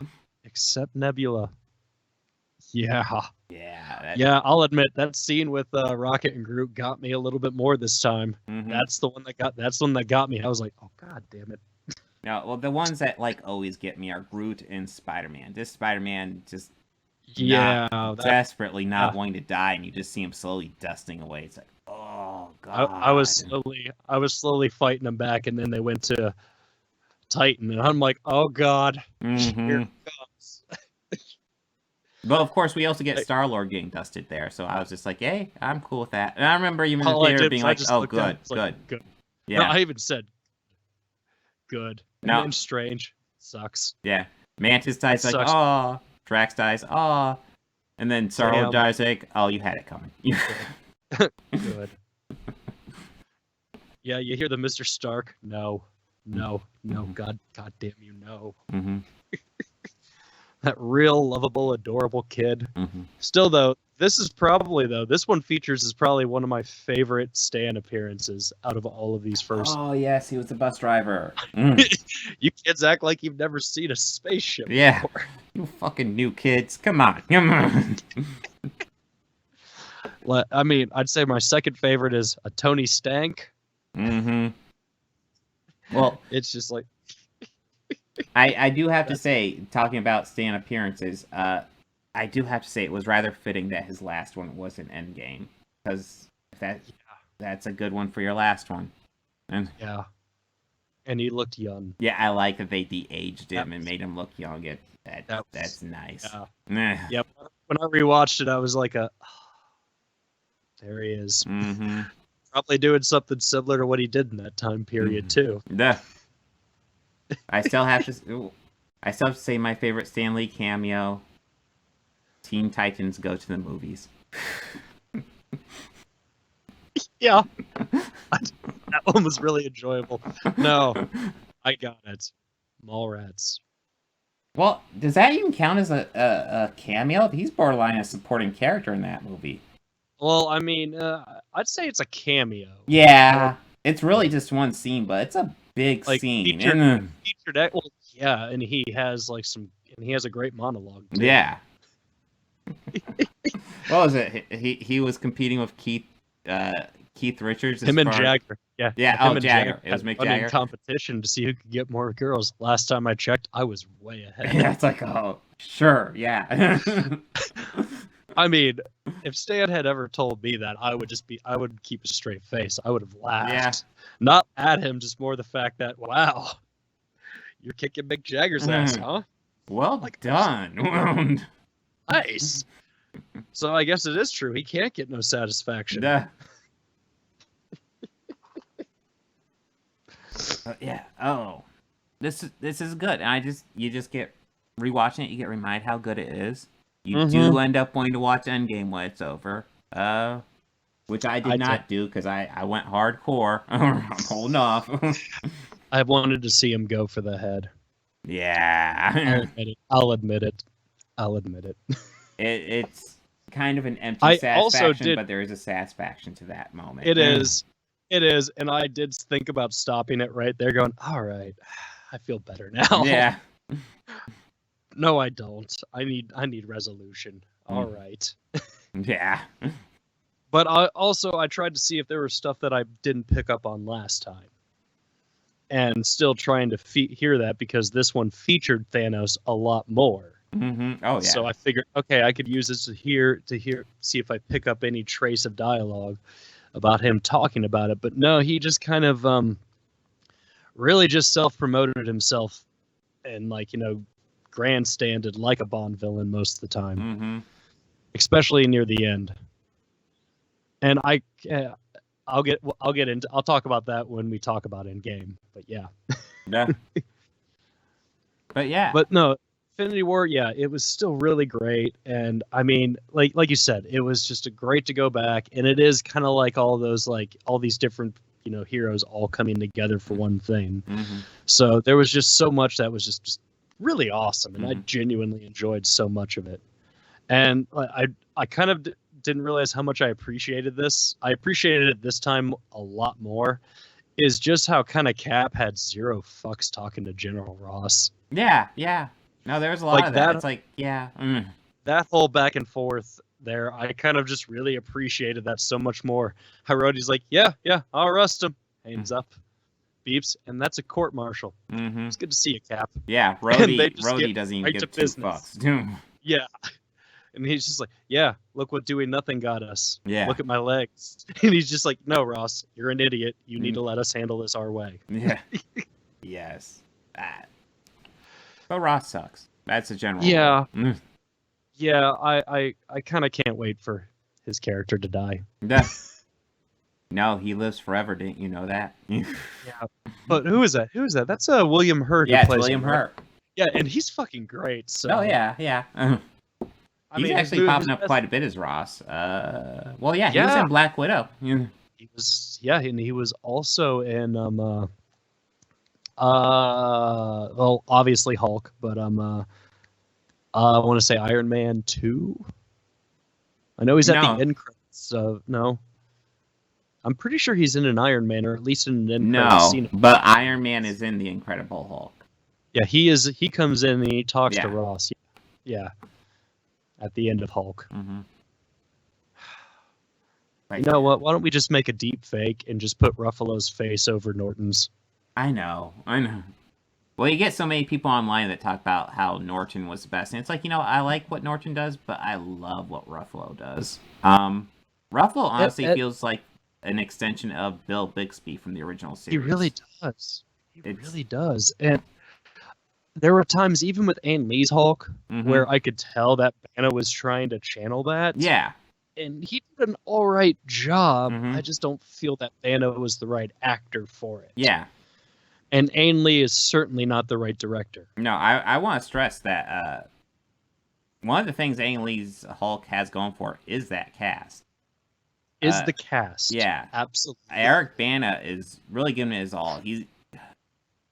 Except Nebula. Yeah. Yeah. Yeah, I'll admit that scene with Rocket and Groot got me a little bit more this time. Mhm. That's the one that got me. I was like, oh god damn it. No, well, the ones that like always get me are Groot and Spider-Man. This Spider-Man just desperately not wanting to die, and you just see him slowly dusting away. It's like, oh god. I was slowly fighting them back, and then they went to Titan, and I'm like, oh god, here it comes. But of course, we also get Star-Lord getting dusted there, so I was just like, hey, I'm cool with that. And I remember even in the theater being like, oh, good. Yeah. No, I even said good. And No. then Strange sucks. Yeah. Mantis dies like, oh. Drax dies, oh. And then Star-Lord dies like, oh, you had it coming. Good. Yeah, you hear the Mr. Stark? No, God damn you, no. Mm-hmm. That real lovable, adorable kid. Mm-hmm. Still, though, this one features is probably one of my favorite Stan appearances out of all of these first. Oh, yes, he was the bus driver. You kids act like you've never seen a spaceship before. You fucking new kids. Come on. Come on. I mean, I'd say my second favorite is a Tony Stank. Mm-hmm. Well, it's just like... I do have to say, talking about Stan appearances, I do have to say it was rather fitting that his last one was an Endgame, because that's a good one for your last one. And yeah, and he looked young. Yeah, I like that they de-aged him and made him look young. That's nice. Yep. When I rewatched it, I was like, there he is. Mm-hmm. Probably doing something similar to what he did in that time period too. Yeah. I still have to say my favorite Stan Lee cameo. Teen Titans Go to the Movies. Yeah. That one was really enjoyable. No, I got it. Mallrats. Well, does that even count as a cameo? He's borderline a supporting character in that movie. Well, I mean, I'd say it's a cameo. Yeah, it's really just one scene, but it's a big scene. Featured, well, yeah, and he has a great monologue too. Yeah. What was it? He was competing with Keith Richards. Him and Jagger. Yeah. Yeah. Oh, Jagger. It was Mick Jagger. In competition to see who could get more girls. Last time I checked, I was way ahead. Yeah, it's like, oh, sure, yeah. I mean, if Stan had ever told me that, I would keep a straight face. I would have laughed. Yeah. Not at him, just more the fact that, wow, you're kicking Mick Jagger's ass, huh? Well done. Nice. So I guess it is true. He can't get no satisfaction. Yeah. Oh, this is good. You just get rewatching it. You get reminded how good it is. You do end up wanting to watch Endgame when it's over. Which I did not do because I went hardcore. I'm holding off. I wanted to see him go for the head. Yeah. I'll admit it. It's kind of an empty satisfaction, but there is a satisfaction to that moment. It is, and I did think about stopping it right there, going, all right, I feel better now. Yeah. No, I don't. I need resolution. All right. Yeah. But I tried to see if there was stuff that I didn't pick up on last time. And still trying to hear that because this one featured Thanos a lot more. Mm-hmm. Oh, yeah. So I figured, okay, I could use this to see if I pick up any trace of dialogue about him talking about it. But no, he just kind of really just self-promoted himself and grandstanded like a Bond villain most of the time, especially near the end. And I'll talk about that when we talk about Endgame. But yeah. Yeah. But yeah. But no, Infinity War, yeah, it was still really great, and I mean, like you said, it was just great to go back, and it is kind of like all these different heroes all coming together for one thing. Mm-hmm. So there was just so much that was just really awesome, and I Mm-hmm. genuinely enjoyed so much of it. And I kind of didn't realize how much I appreciated this. I appreciated it this time a lot more. Is just how kind of Cap had zero fucks talking to General Ross. Yeah. No, there was a lot Like of that. that- It's like, yeah. Mm. That whole back and forth there, I kind of just really appreciated that so much more. How Rhodey's like, yeah, I'll arrest him. Hands up, beeps, and that's a court-martial. Mm-hmm. It's good to see you, Cap. Yeah, And they just Rhodey get doesn't even right give to 2 business. fucks. Yeah. And he's just like, yeah, look what doing nothing got us. Yeah. Look at my legs. And he's just like, no, Ross, you're an idiot. You need to let us handle this our way. Yeah. Yes. That. But Ross sucks. That's a general. Yeah. rule. Mm. Yeah, I kind of can't wait for his character to die. Yeah. No, he lives forever. Didn't you know that? Yeah. But who is that? That's William Hurt. who Yeah, it's plays William him, right? Hurt. Yeah, and he's fucking great. So. Oh yeah. I He's mean, actually his popping up best- quite a bit as Ross. Well, yeah, he was Yeah. in Black Widow. Yeah. He was, and he was also in well, obviously Hulk, but I want to say Iron Man 2. I know he's at No. the end credits. No, I'm pretty sure he's in an Iron Man, or at least in an end credits No, scene. but Iron Man is in the Incredible Hulk. Yeah, he is. He comes in and he talks to Yeah. Ross. Yeah, at the end of Hulk. Mm-hmm. You know what? Why don't we just make a deep fake and just put Ruffalo's face over Norton's? I know. Well, you get so many people online that talk about how Norton was the best, and it's like, I like what Norton does, but I love what Ruffalo does. Ruffalo honestly feels like an extension of Bill Bixby from the original series. He really does. He It's- really does. And there were times, even with Ang Lee's Hulk, Mhm. where I could tell that Banner was trying to channel that. Yeah. And he did an all right job. Mhm. I just don't feel that Banner was the right actor for it. Yeah. And Ang Lee is certainly not the right director. No, I want to stress that one of the things Ang Lee's Hulk has going for it is that cast. Is the cast. Yeah. Absolutely. Eric Bana is really giving it his all.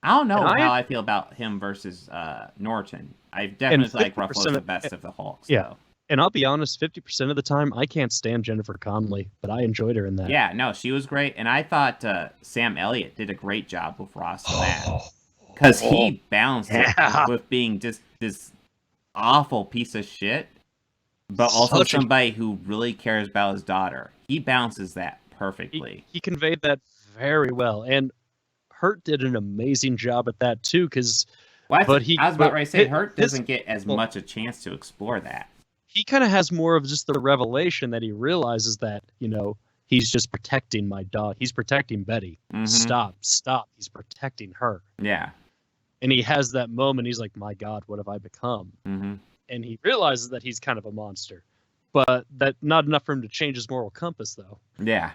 I don't know And how I feel about him versus Norton. I definitely like 50% Ruffalo's the of- best of the Hulks. Yeah. though. And I'll be honest, 50% of the time, I can't stand Jennifer Connelly, but I enjoyed her in that. Yeah, no, she was great. And I thought Sam Elliott did a great job with Ross in that. Because he balanced Yeah. it with being just this awful piece of shit, but also Such a- somebody who really cares about his daughter. He balances that perfectly. He conveyed that very well. And Hurt did an amazing job at that, too, because Well, but he- I was about but ready to say, his- Hurt doesn't get as well- much a chance to explore that. he kind of has more of just the revelation that he realizes that, he's just protecting my dog. He's protecting Betty. Mhm. Stop. He's protecting her. Yeah. And he has that moment. He's like, my God, what have I become? Mm-hmm. And he realizes that he's kind of a monster. But that not enough for him to change his moral compass, though. Yeah.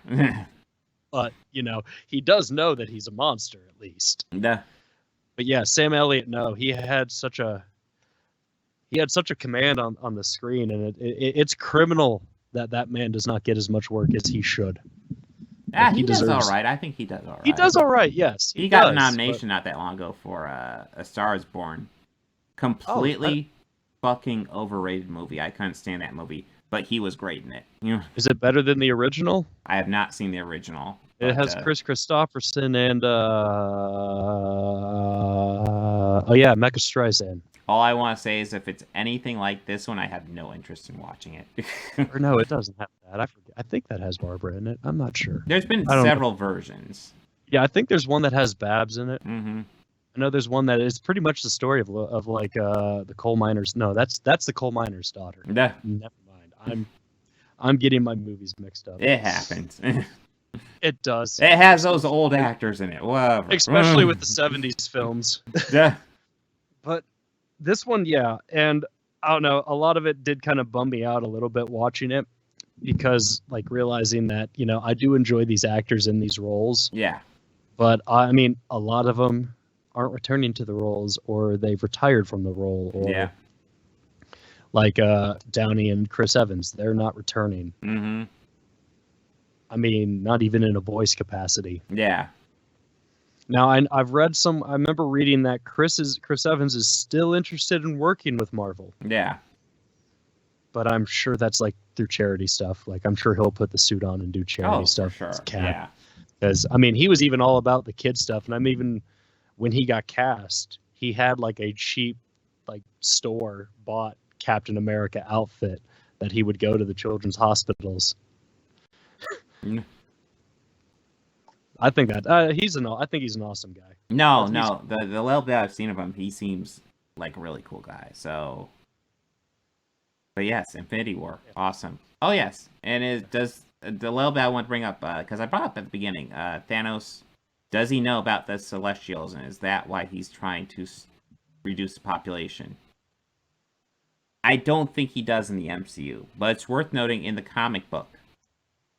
But, he does know that he's a monster, at least. Yeah. But yeah, Sam Elliott, no, he had such a command on the screen, and it's criminal that man does not get as much work as he should. Yeah, Like, he does all deserves- right. I think he does all right. He does all right, yes. He got a does, nomination not that long ago for A Star Is Born. Completely fucking overrated movie. I couldn't stand that movie, but he was great in it. but Is it better than the original? I have not seen the original. It but, has Chris Christopherson and Mecha Streisand. All I want to say is if it's anything like this one, I have no interest in watching it. Or no, it doesn't have that. I forget. I think that has Barbara in it. I'm not sure. There's been I don't know. several versions. Yeah, I think there's one that has Babs in it. Mm-hmm. I know there's one that is pretty much the story of the coal miners. No, that's the coal miner's daughter. Yeah, Never mind. I'm getting my movies mixed up. it happens. it It does. has those old actors in it. Whatever. Especially with the 70s films. Yeah. But this one, yeah. And I don't know, a lot of it did kind of bum me out a little bit watching it because, realizing that, I do enjoy these actors in these roles. Yeah. But, a lot of them aren't returning to the roles, or they've retired from the role, or Yeah. like Downey and Chris Evans. They're not returning. Mm-hmm. I mean, not even in a voice capacity. Yeah. Now, I've read some. I remember reading that Chris Evans is still interested in working with Marvel. Yeah. But I'm sure that's like through charity stuff. Like I'm sure he'll put the suit on and do charity stuff. For sure. Cap. Yeah. Because I mean, he was even all about the kid stuff, and I'm even when he got cast, he had like a cheap, like store bought Captain America outfit that he would go to the children's hospitals. I think that I think he's an awesome guy. No, the little bit I've seen of him, he seems like a really cool guy. So, but yes, Infinity War, awesome. Oh yes, and it does the little bit I want to bring up because I brought up at the beginning. Thanos, does he know about the Celestials, and is that why he's trying to reduce the population? I don't think he does in the MCU, but it's worth noting in the comic book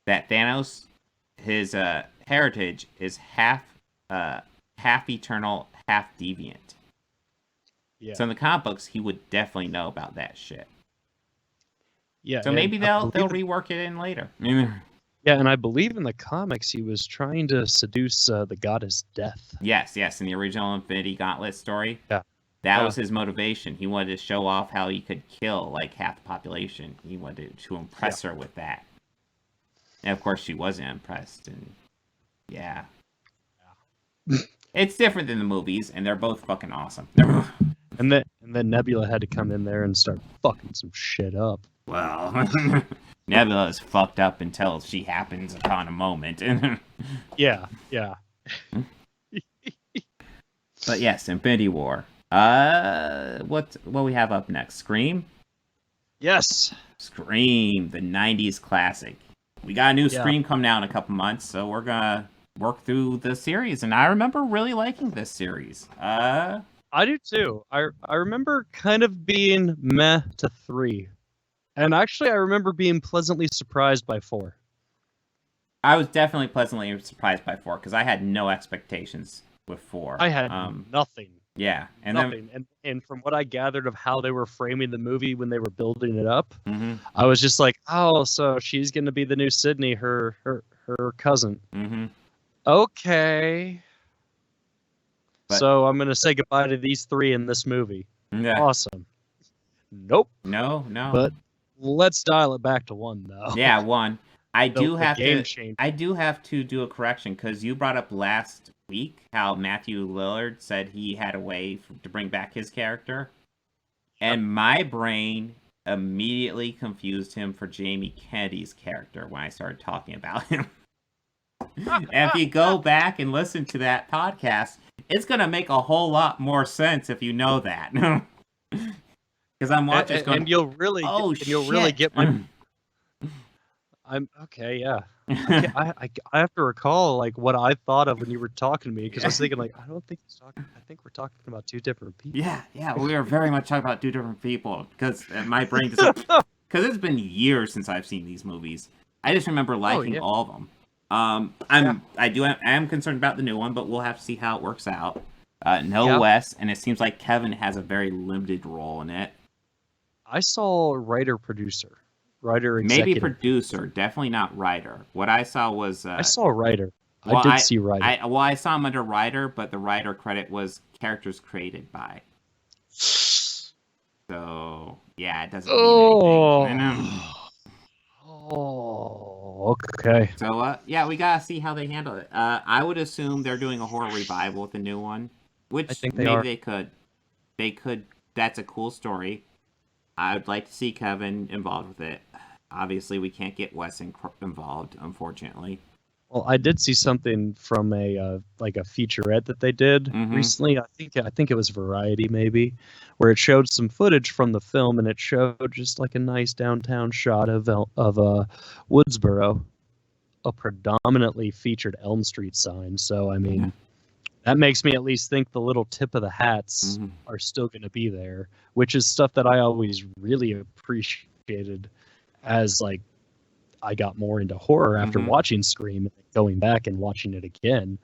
that Thanos, his heritage is half eternal, half deviant. Yeah. So in the comic books, he would definitely know about that shit. Yeah. So maybe they'll rework it in later. Yeah, and I believe in the comics he was trying to seduce the goddess Death. Yes, in the original Infinity Gauntlet story. Yeah. That was his motivation. He wanted to show off how he could kill like half the population. He wanted to impress her with that. And of course, she wasn't impressed. And yeah. It's different than the movies, and they're both fucking awesome. And then Nebula had to come in there and start fucking some shit up. Well, Nebula is fucked up until she happens upon a moment. Yeah. But yes, Infinity War. What we have up next? Scream? Yes. Scream, the 90s classic. We got a new Scream coming out in a couple months, so we're gonna work through the series, and I remember really liking this series. I do too. I remember kind of being meh to 3. And actually I remember being pleasantly surprised by 4. I was definitely pleasantly surprised by 4 because I had no expectations with 4. I had nothing. Yeah, and nothing. And from what I gathered of how they were framing the movie when they were building it up, mm-hmm. I was just like, oh, so she's going to be the new Sydney, her cousin. Mm-hmm. Okay. But, so I'm going to say goodbye to these 3 in this movie. Yeah. Awesome. Nope. No. But let's dial it back to 1, though. Yeah, 1. I do have to do a correction because you brought up last week how Matthew Lillard said he had a way to bring back his character, and my brain immediately confused him for Jamie Kennedy's character when I started talking about him. And if you go back and listen to that podcast, it's gonna make a whole lot more sense if you know that. Because I'm watching, and you'll really get my. I'm okay, yeah. I have to recall like what I thought of when you were talking to me because I was thinking like I think we're talking about 2 different people. Yeah, we are very much talking about 2 different people because my brain just because it's been years since I've seen these movies. I just remember liking all of them. I am concerned about the new one, but we'll have to see how it works out. Wes, and it seems like Kevin has a very limited role in it. I saw writer executive. Maybe producer, definitely not writer. What I saw was I saw writer. I did see writer. I saw him under writer, but the writer credit was characters created by. So yeah, it doesn't mean anything. Oh, okay. So we gotta see how they handle it. I would assume they're doing a horror revival with the new one, which I think they could. They could. That's a cool story. I would like to see Kevin involved with it. Obviously, we can't get Wes involved, unfortunately. Well, I did see something from a featurette that they did recently. I think it was Variety, maybe, where it showed some footage from the film, and it showed just like a nice downtown shot of Woodsboro, a predominantly featured Elm Street sign. So, I mean, that makes me at least think the little tip of the hats are still going to be there, which is stuff that I always really appreciated as like I got more into horror after watching Scream and going back and watching it again,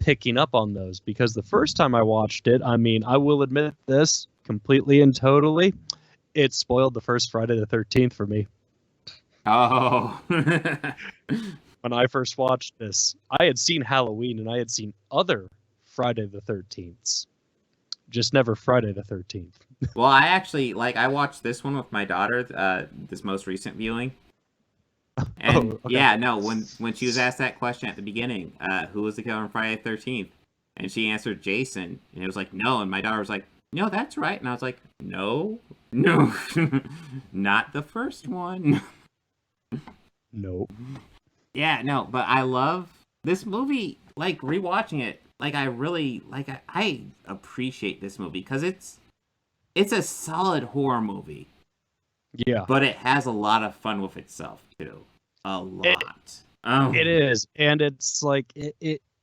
picking up on those, because the first time I watched it, I mean, I will admit this completely and totally, it spoiled the first Friday the 13th for me. Oh. When I first watched this, I had seen Halloween and I had seen other Friday the 13ths. Just never Friday the 13th. Well, I actually, I watched this one with my daughter, this most recent viewing. And, okay. yeah, no, when she was asked that question at the beginning, who was the killer on Friday the 13th? And she answered Jason, and it was like, no, and my daughter was like, no, that's right. And I was like, no, not the first one. Nope. Yeah, no, but I love this movie, rewatching it, I really, I appreciate this movie, because it's a solid horror movie. Yeah. But it has a lot of fun with itself, too. A lot. It is, and it's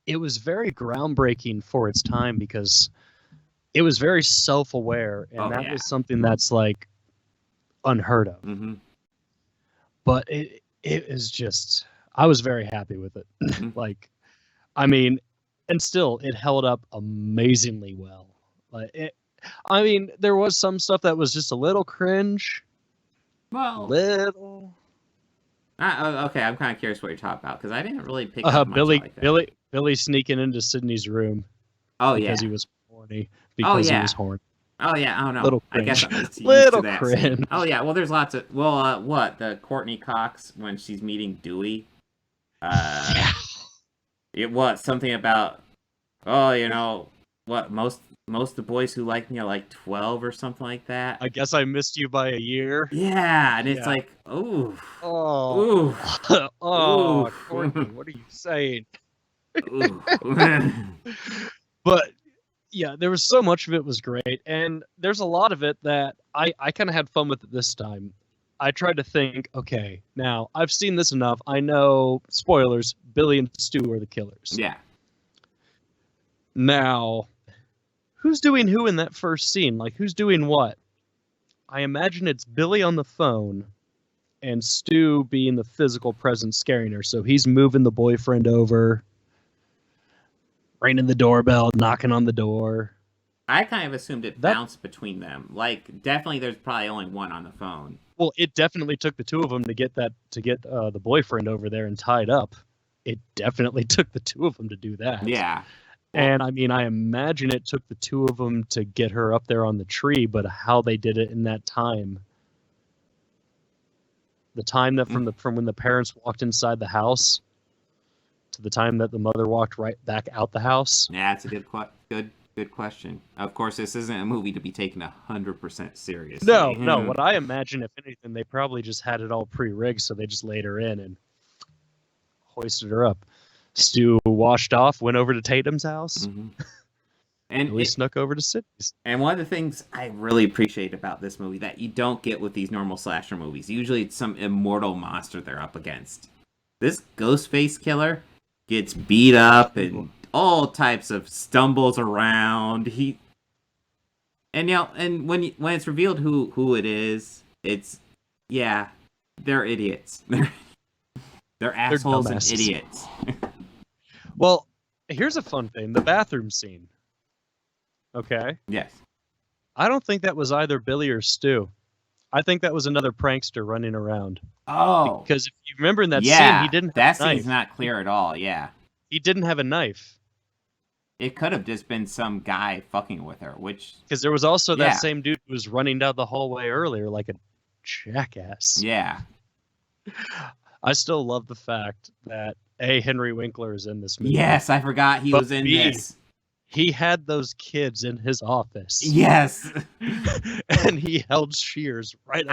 it was very groundbreaking for its time, because it was very self-aware, and that was something that's unheard of. Mm-hmm. But it is just, I was very happy with it. Mm-hmm. And still, it held up amazingly well. There was some stuff that was just a little cringe. Well, little. Okay, I'm kind of curious what you're talking about, because I didn't really pick up much Billy sneaking into Sydney's room. Oh, because he was horny. Because he was horny. Oh, yeah, I don't know. Little I guess cringe. I'm used Little to that cringe. scene. Oh, yeah, well, there's lots of... Well, what? The Courtney Cox, when she's meeting Dewey? It was something about... Oh, what? Most of the boys who like me are 12 or something like that. I guess I missed you by a year. Yeah, and it's ooh. Oh. Ooh. Oh, Ooh. Courtney, what are you saying? Ooh. But yeah, there was so much of it was great, and there's a lot of it that I kind of had fun with it this time. I tried to think, okay, now I've seen this enough. I know, spoilers, Billy and Stu are the killers. Yeah. Now, who's doing who in that first scene? Who's doing what? I imagine it's Billy on the phone and Stu being the physical presence scaring her. So he's moving the boyfriend over, ringing the doorbell, knocking on the door. I kind of assumed it bounced between them. Definitely there's probably only one on the phone. Well, it definitely took the two of them to get the boyfriend over there and tied up. It definitely took the two of them to do that. Yeah. And I imagine it took the two of them to get her up there on the tree, but how they did it in that time. The time that from when the parents walked inside the house to the time that the mother walked right back out the house. Yeah, that's a good question. Of course, this isn't a movie to be taken 100% seriously. No. What I imagine, if anything, they probably just had it all pre-rigged, so they just laid her in and hoisted her up. Stu washed off, went over to Tatum's house, and we snuck over to Sydney's. And one of the things I really appreciate about this movie that you don't get with these normal slasher movies, usually it's some immortal monster they're up against. This Ghostface killer gets beat up and all types of stumbles around. And when it's revealed who it is, they're idiots. They're assholes and idiots. Well, here's a fun thing. The bathroom scene. Okay? Yes. I don't think that was either Billy or Stu. I think that was another prankster running around. Oh. Because if you remember in that scene, he didn't have a knife. That scene's not clear at all, yeah. He didn't have a knife. It could have just been some guy fucking with her, which... Because there was also that same dude who was running down the hallway earlier like a jackass. Yeah. I still love the fact that Henry Winkler is in this movie. Yes, I forgot he was in this. He had those kids in his office. Yes. And he held shears right up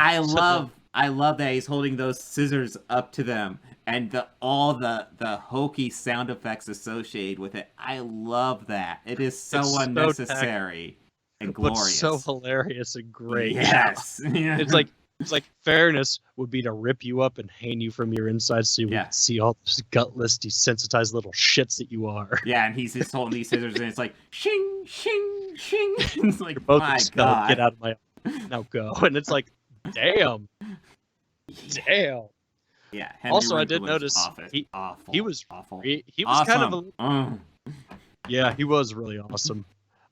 I love that he's holding those scissors up to them and all the hokey sound effects associated with it. I love that. It is so unnecessary and glorious. But so hilarious and great. Yes. It's like fairness would be to rip you up and hang you from your inside so you would see all those gutless, desensitized little shits that you are. Yeah, and he's just holding these scissors and it's like, shing, shing, shing. It's like, you're both my expelled. God. Get out of my... Now go. And it's like, damn. Damn. Yeah. Henry Also, I did Winkler notice awful. He was awful. He was awesome. kind of yeah, he was really awesome.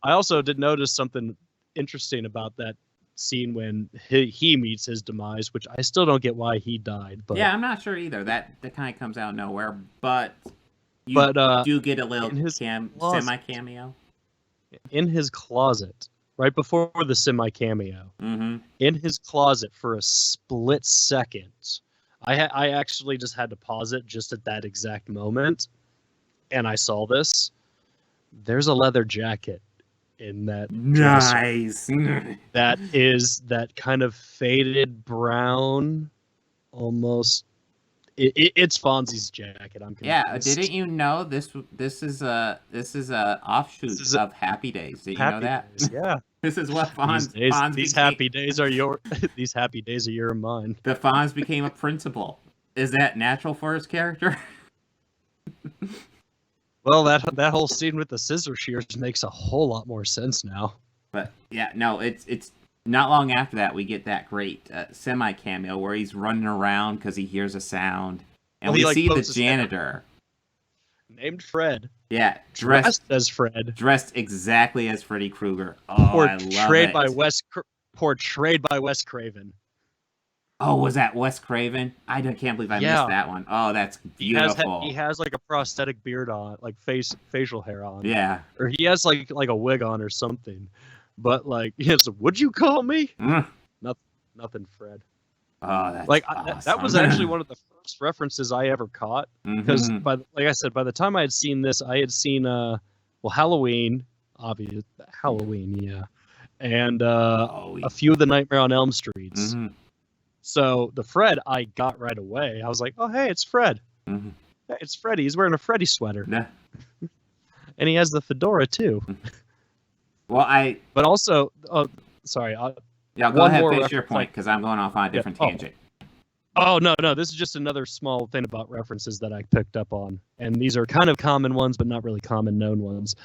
I also did notice something interesting about that scene when he meets his demise, which I still don't get why he died. But yeah, I'm not sure either. That kind of comes out of nowhere, but you do get a little semi cameo in his closet right before the semi cameo. Mm-hmm. In his closet for a split second, I actually just had to pause it just at that exact moment, and I saw this. There's a leather jacket in that nice that is that kind of faded brown, almost. It's Fonzie's jacket. I'm convinced. Yeah, didn't you know this is a offshoot of Happy Days? Did you know that? Days, yeah. This is what Fonz these happy days are your these happy days are your and mine. The Fonz became a principal. Is that natural for his character? Well, that whole scene with the scissor shears makes a whole lot more sense now. But yeah, no, it's not long after that we get that great semi cameo where he's running around because he hears a sound, and we see the janitor named Fred. Yeah, dressed as Fred, dressed exactly as Freddy Krueger. Oh, portrayed by Wes Craven. Oh, was that Wes Craven? I can't believe I missed that one. Oh, that's beautiful. He has like a prosthetic beard on, like facial hair on. Yeah. Or he has like a wig on or something. But like, yes, would you call me? Nothing, Fred. Oh, that's like awesome. that was actually one of the first references I ever caught, because like I said, by the time I had seen this, I had seen Halloween, obvious Halloween, yeah, and a few of the Nightmare on Elm Streets. Mm-hmm. So the Fred I got right away. I was like, oh hey, it's Fred. Mm-hmm. It's Freddy. He's wearing a Freddy sweater. Yeah. And he has the fedora too. Well, But also, sorry. Yeah, go ahead, finish your point, because I'm going off on a different tangent. Oh, no. This is just another small thing about references that I picked up on. And these are kind of common ones, but not really common known ones.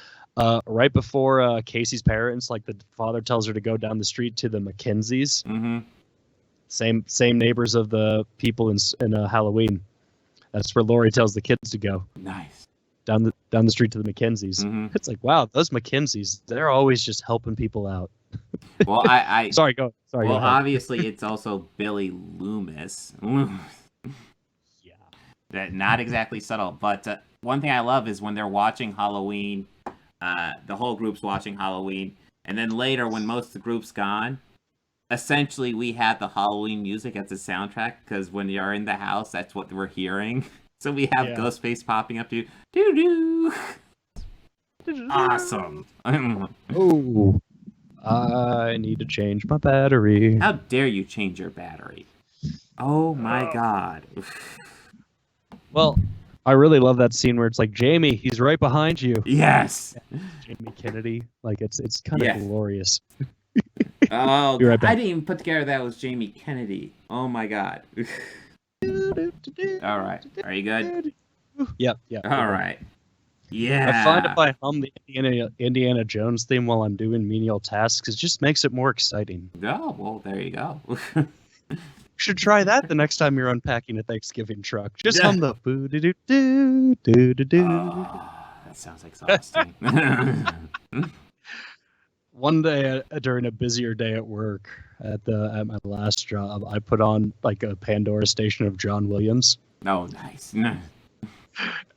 Right before Casey's parents, like the father tells her to go down the street to the Mackenzies. Mm-hmm. Same neighbors of the people in Halloween. That's where Laurie tells the kids to go. Nice. Down the street to the Mackenzies. Mm-hmm. It's like, wow, those Mackenzies, they're always just helping people out. Well, I sorry, go. Sorry. Well, go ahead. obviously, it's also Billy Loomis. Yeah. That not exactly subtle, but one thing I love is when they're watching Halloween. The whole group's watching Halloween, and then later, when most of the group's gone, essentially we have the Halloween music as a soundtrack, because when you're in the house, that's what we're hearing. So we have Ghostface popping up to doo doo. Awesome. Oh, I need to change my battery. How dare you change your battery? Oh my god. Well, I really love that scene where it's like, Jamie, he's right behind you. Yes. Jamie Kennedy. Like, it's kind of glorious. Oh, right back. I didn't even put together that was Jamie Kennedy. Oh my god. All right. Are you good? Yep. All right. Yeah. I find if I hum the Indiana Jones theme while I'm doing menial tasks, it just makes it more exciting. Oh, well, there you go. You should try that the next time you're unpacking a Thanksgiving truck. Just hum the boo doo doo doo doo doo. Oh, that sounds exhausting. One day during a busier day at work at my last job, I put on like a Pandora station of John Williams. Oh, nice.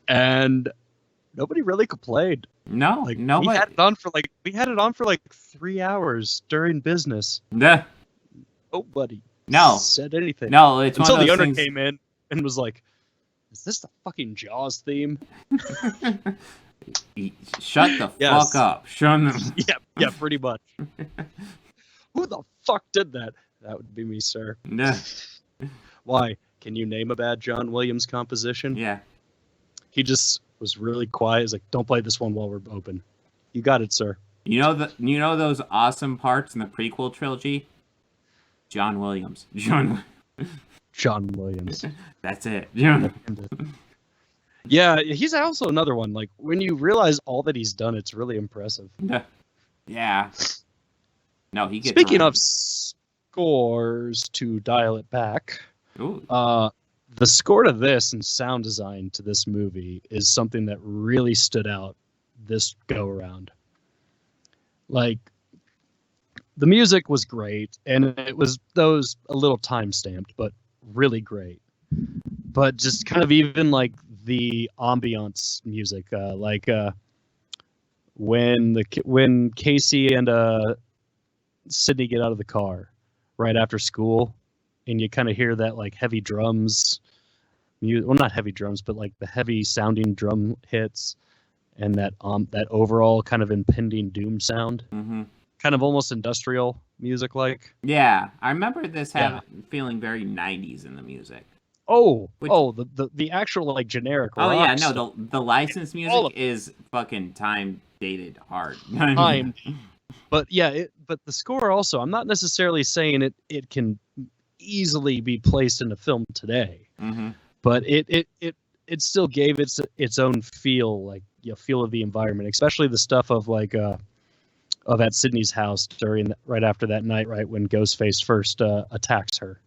And nobody really complained. No, like nobody. We had it on for like 3 hours during business. Nah. Nobody said anything. No, it's until one of the those owner things... came in and was like, "Is this the fucking Jaws theme?" Shut the fuck up. Shut them. Yeah, pretty much. Who the fuck did that? That would be me, sir. Nah. Why? Can you name a bad John Williams composition? Yeah. He just was really quiet. He's like, "Don't play this one while we're open." You got it, sir. You know those awesome parts in the prequel trilogy? John Williams. John Williams. That's it. Yeah, he's also another one. Like, when you realize all that he's done, it's really impressive. Yeah. No, he gets Speaking around. of scores, to dial it back, Ooh. the score to this and sound design to this movie is something that really stood out this go around. Like, the music was great, and it was those a little time stamped, but really great. But just kind of even like the ambiance music, when Casey and Sydney get out of the car right after school, and you kind of hear that like heavy drums, well, not heavy drums, but like the heavy sounding drum hits, and that overall kind of impending doom sound, kind of almost industrial music like. Yeah, I remember this feeling very 90s in the music. The actual like generic. Oh yeah, stuff. no, the licensed music is fucking time dated hard. Time, but yeah, but the score also. I'm not necessarily saying it can easily be placed in a film today, but it still gave its own feel, like feel of the environment, especially the stuff of like of at Sydney's house right after that night, right when Ghostface first attacks her,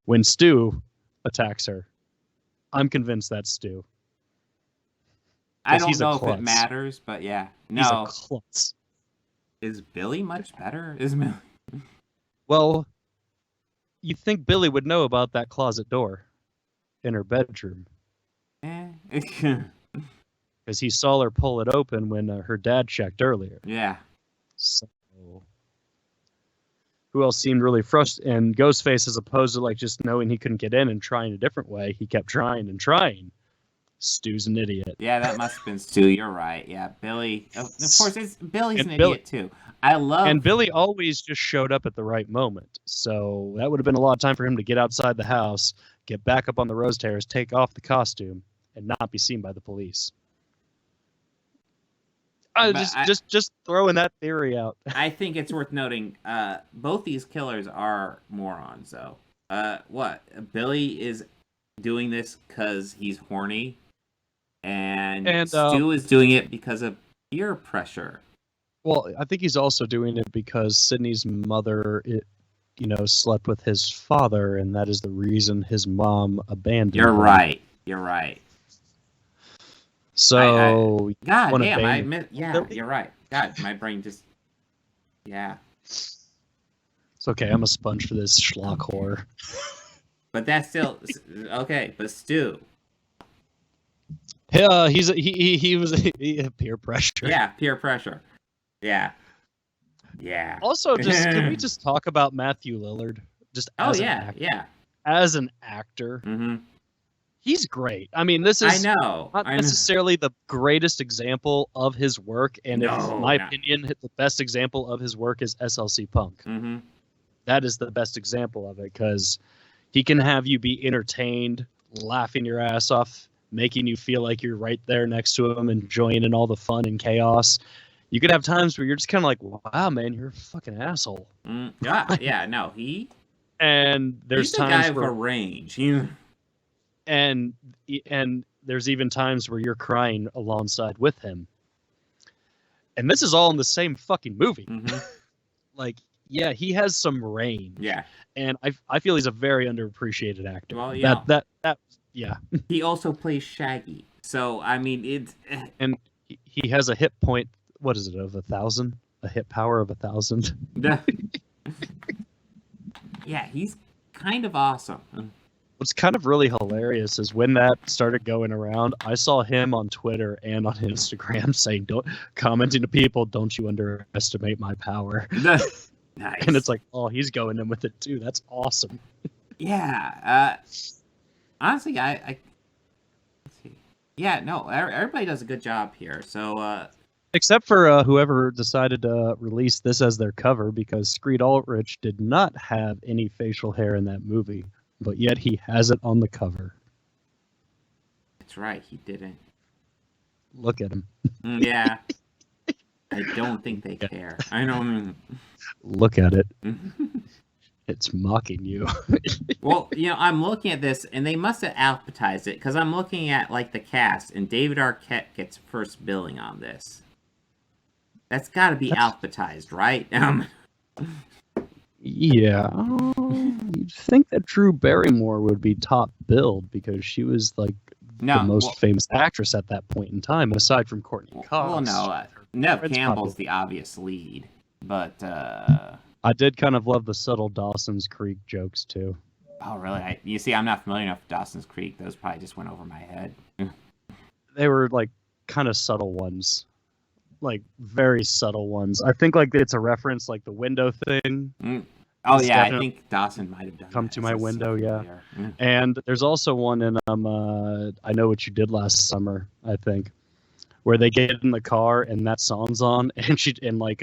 when Stu attacks her. I'm convinced that's Stu. I don't know if it matters, but yeah. No. He's a klutz. Is Billy much better? Well, you'd think Billy would know about that closet door in her bedroom. Because he saw her pull it open when her dad checked earlier. Yeah. So, who else seemed really frustrated? And Ghostface, as opposed to like just knowing he couldn't get in and trying a different way, he kept trying and trying. Stu's an idiot. Yeah, that must have been Stu. You're right. Yeah, Billy. Of course, Billy's an idiot too. And Billy always just showed up at the right moment. So that would have been a lot of time for him to get outside the house, get back up on the rose terrace, take off the costume, and not be seen by the police. Just throwing that theory out. I think it's worth noting, both these killers are morons, though. What? Billy is doing this because he's horny, and Stu is doing it because of peer pressure. Well, I think he's also doing it because Sydney's mother, slept with his father, and that is the reason his mom abandoned him. You're right. So, God damn, you're right. God, my brain just, yeah. It's okay, I'm a sponge for this schlock horror. But that's still, okay, but Stu. Yeah, he was peer pressure. Yeah, peer pressure. Yeah. Yeah. Also, can we just talk about Matthew Lillard? As an actor. Mm-hmm. He's great. I mean, this is not necessarily the greatest example of his work, and in my opinion, the best example of his work is SLC Punk. Mm-hmm. That is the best example of it, because he can have you be entertained, laughing your ass off, making you feel like you're right there next to him, enjoying in all the fun and chaos. You could have times where you're just kind of like, wow, man, you're a fucking asshole. And there's he's times a guy with a range. And there's even times where you're crying alongside with him. And this is all in the same fucking movie. Mm-hmm. Like, yeah, he has some range. Yeah. And I feel he's a very underappreciated actor. Well, yeah. Yeah. He also plays Shaggy. So, I mean, it's... And he has a hit point, what is it, of 1,000? A hit power of 1,000? Yeah, he's kind of awesome. What's kind of really hilarious is when that started going around, I saw him on Twitter and on Instagram saying, commenting to people, "Don't you underestimate my power." Nice. And it's like, oh, he's going in with it too. That's awesome. Yeah. Honestly, let's see. Yeah, no, everybody does a good job here. So, except for whoever decided to release this as their cover, because Screed Ulrich did not have any facial hair in that movie. But yet he has it on the cover. That's right, he didn't. Look at him. Yeah. I don't think they care. I don't. Look at it. It's mocking you. Well, I'm looking at this, and they must have alphabetized it, because I'm looking at, like, the cast, and David Arquette gets first billing on this. That's got to be alphabetized, right? Yeah. You'd think that Drew Barrymore would be top billed, because she was, like, the most famous actress at that point in time, aside from Courtney Cox. Well, no. Neve Campbell's the obvious lead, but... I did kind of love the subtle Dawson's Creek jokes too. Oh, really? You see, I'm not familiar enough with Dawson's Creek. Those probably just went over my head. They were like kind of subtle ones, like very subtle ones. I think like it's a reference, like the window thing. Oh yeah, I think Dawson might have done. Come to my window, yeah. Mm. And there's also one in I Know What You Did Last Summer, I think, where they get in the car and that song's on, and like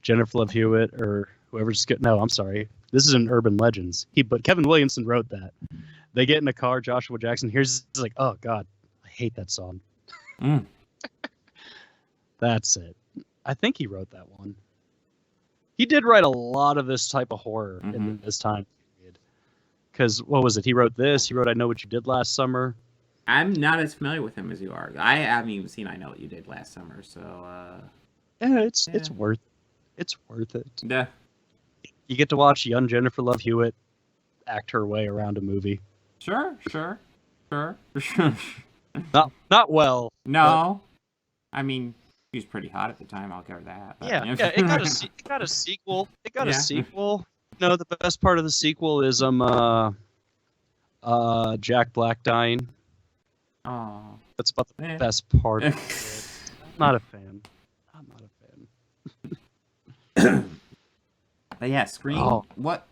Jennifer Love Hewitt or whoever's no, I'm sorry, this is in Urban Legends. But Kevin Williamson wrote that. They get in the car, Joshua Jackson here's like, oh God, I hate that song. That's it. I think he wrote that one. He did write a lot of this type of horror in this time period. Because, what was it? He wrote this. He wrote I Know What You Did Last Summer. I'm not as familiar with him as you are. I haven't even seen I Know What You Did Last Summer, so... Yeah, it's worth it. Yeah. You get to watch young Jennifer Love Hewitt act her way around a movie. Sure. Not well. No. I mean... She was pretty hot at the time. I'll give her that. But, yeah. It got a sequel. It got a sequel. No, the best part of the sequel is Jack Black dying. Oh, that's about the best part of it. I'm not a fan. But yeah, Scream. Oh. What?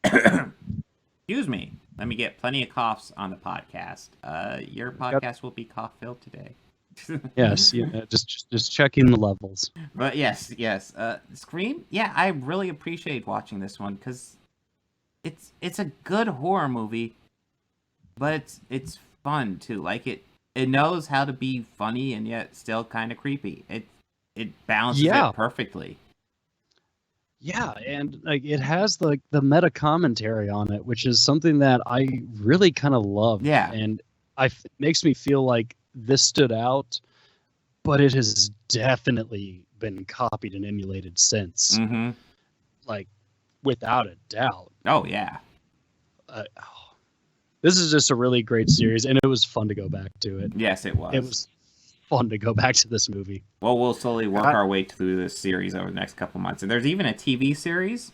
Excuse me. Let me get plenty of coughs on the podcast. Your podcast will be cough filled today. Yes, just checking the levels. But yes. Scream. Yeah, I really appreciate watching this one because it's a good horror movie, but it's fun too. Like it knows how to be funny and yet still kind of creepy. It balances it perfectly. Yeah, and like it has the meta commentary on it, which is something that I really kind of love. Yeah, and it makes me feel like this stood out, but it has definitely been copied and emulated since. Mm-hmm. Like, without a doubt. Oh, yeah. This is just a really great series, and it was fun to go back to it. Yes, it was. It was fun to go back to this movie. Well, we'll slowly work our way through this series over the next couple months. And there's even a TV series,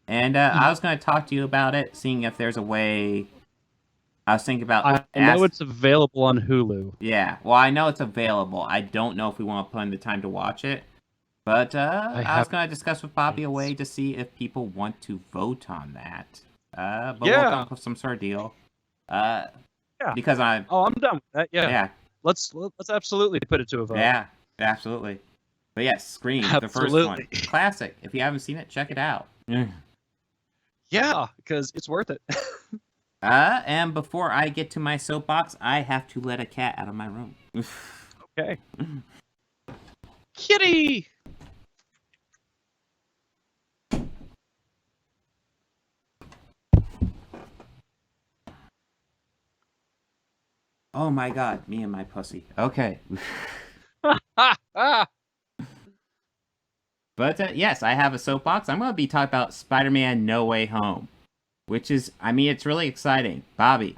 and I was going to talk to you about it, seeing if there's a way... I was thinking about... I know it's available on Hulu. Yeah, well, I know it's available. I don't know if we want to put in the time to watch it. But I was going to discuss with Bobby a way to see if people want to vote on that. But we'll come up with some sort of deal. Because I'm done with that. Yeah. Let's absolutely put it to a vote. Yeah, absolutely. But yes, Scream, the first one. Classic. If you haven't seen it, check it out. Yeah, because it's worth it. And before I get to my soapbox, I have to let a cat out of my room. Okay. Kitty! Oh my god, me and my pussy. Okay. But yes, I have a soapbox. I'm going to be talking about Spider-Man No Way Home. Which is, I mean, it's really exciting. Bobby.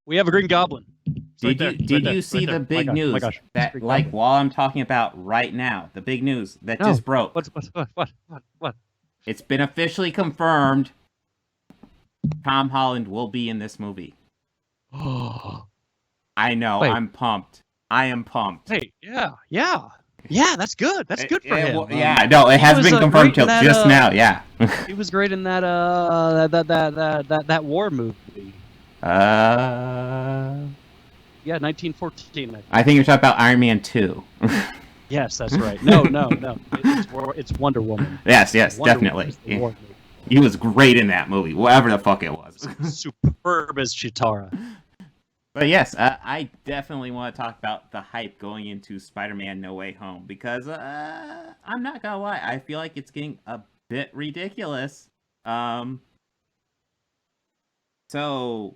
We have a Green Goblin. Did you see the big news that, like, while I'm talking about right now, the big news that just broke? What? It's been officially confirmed Tom Holland will be in this movie. Oh. I know, wait. I'm pumped. I am pumped. Hey, yeah, that's good. That's good for him. Well, yeah, no, it hasn't been confirmed till just now. Yeah, he was great in that that war movie. Yeah, 1914. I think you're talking about Iron Man 2. Yes, that's right. No. It's Wonder Woman. Yes, definitely. Yeah. He was great in that movie, whatever the fuck it was. Superb as Chitara. But yes, I definitely want to talk about the hype going into Spider-Man No Way Home, because I'm not gonna lie, I feel like it's getting a bit ridiculous. So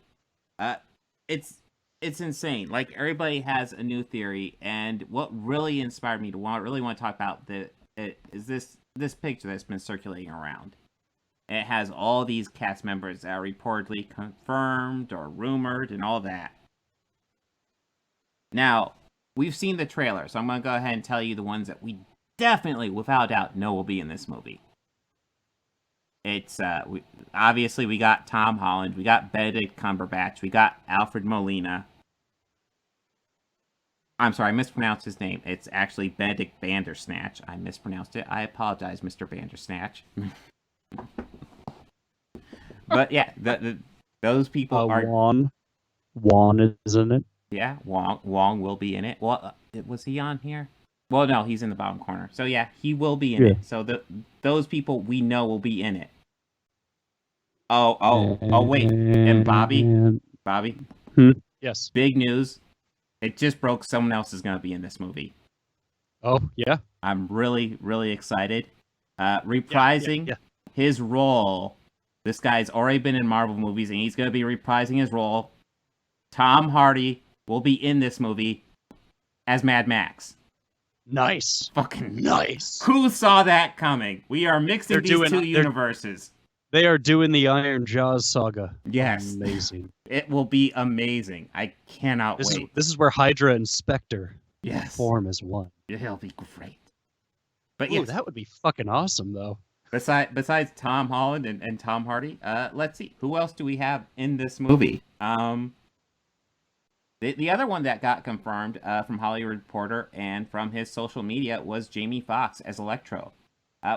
it's insane. Like, everybody has a new theory, and what really inspired me to really want to talk about is this picture that's been circulating around. It has all these cast members that are reportedly confirmed or rumored and all that. Now, we've seen the trailer, so I'm going to go ahead and tell you the ones that we definitely, without doubt, know will be in this movie. It's obviously we got Tom Holland, we got Benedict Cumberbatch, we got Alfred Molina. I'm sorry, I mispronounced his name. It's actually Benedict Bandersnatch. I mispronounced it. I apologize, Mr. Bandersnatch. But yeah, those people are. Juan is in it. Yeah, Wong will be in it. Well, was he on here? Well, no, he's in the bottom corner. So yeah, he will be in it. So those people we know will be in it. Oh, wait, and Bobby. Yes. Big news. It just broke. Someone else is going to be in this movie. Oh, yeah? I'm really, really excited. Reprising his role. This guy's already been in Marvel movies, and he's going to be reprising his role. Tom Hardy will be in this movie as Mad Max. Nice. Fucking nice. Who saw that coming? We are mixing these two universes. They are doing the Iron Jaws saga. Yes. Amazing. It will be amazing. I cannot wait. This is where Hydra and Spectre form as one. It'll be great. But yes. That would be fucking awesome, though. Besides Tom Holland and Tom Hardy, let's see. Who else do we have in this movie? The other one that got confirmed from Hollywood Reporter and from his social media was Jamie Foxx as Electro.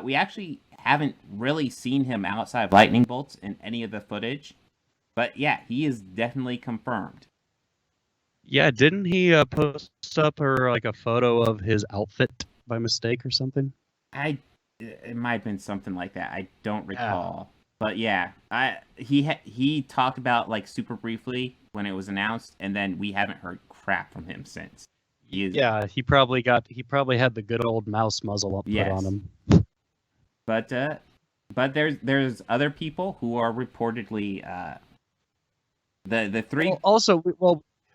We actually haven't really seen him outside of lightning bolts in any of the footage. But yeah, he is definitely confirmed. Yeah, didn't he post up a photo of his outfit by mistake or something? It might have been something like that. I don't recall. But yeah, he talked about super briefly when it was announced, and then we haven't heard crap from him since. He probably had the good old mouse muzzle put on him. But there's other people who are reportedly the three.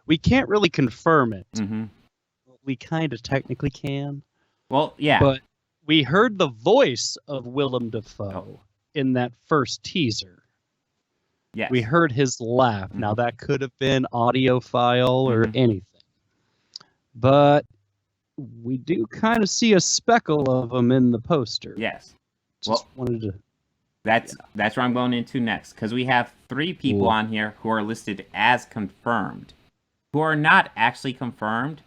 We can't really confirm it. Mm-hmm. We kind of technically can. Well, yeah. But we heard the voice of Willem Dafoe in that first teaser. Yes. We heard his laugh. Mm-hmm. Now, that could have been audio file or anything. But we do kind of see a speckle of him in the poster. Yes. Wanted to... That's where I'm going into next, because we have 3 people on here who are listed as confirmed, who are not actually confirmed.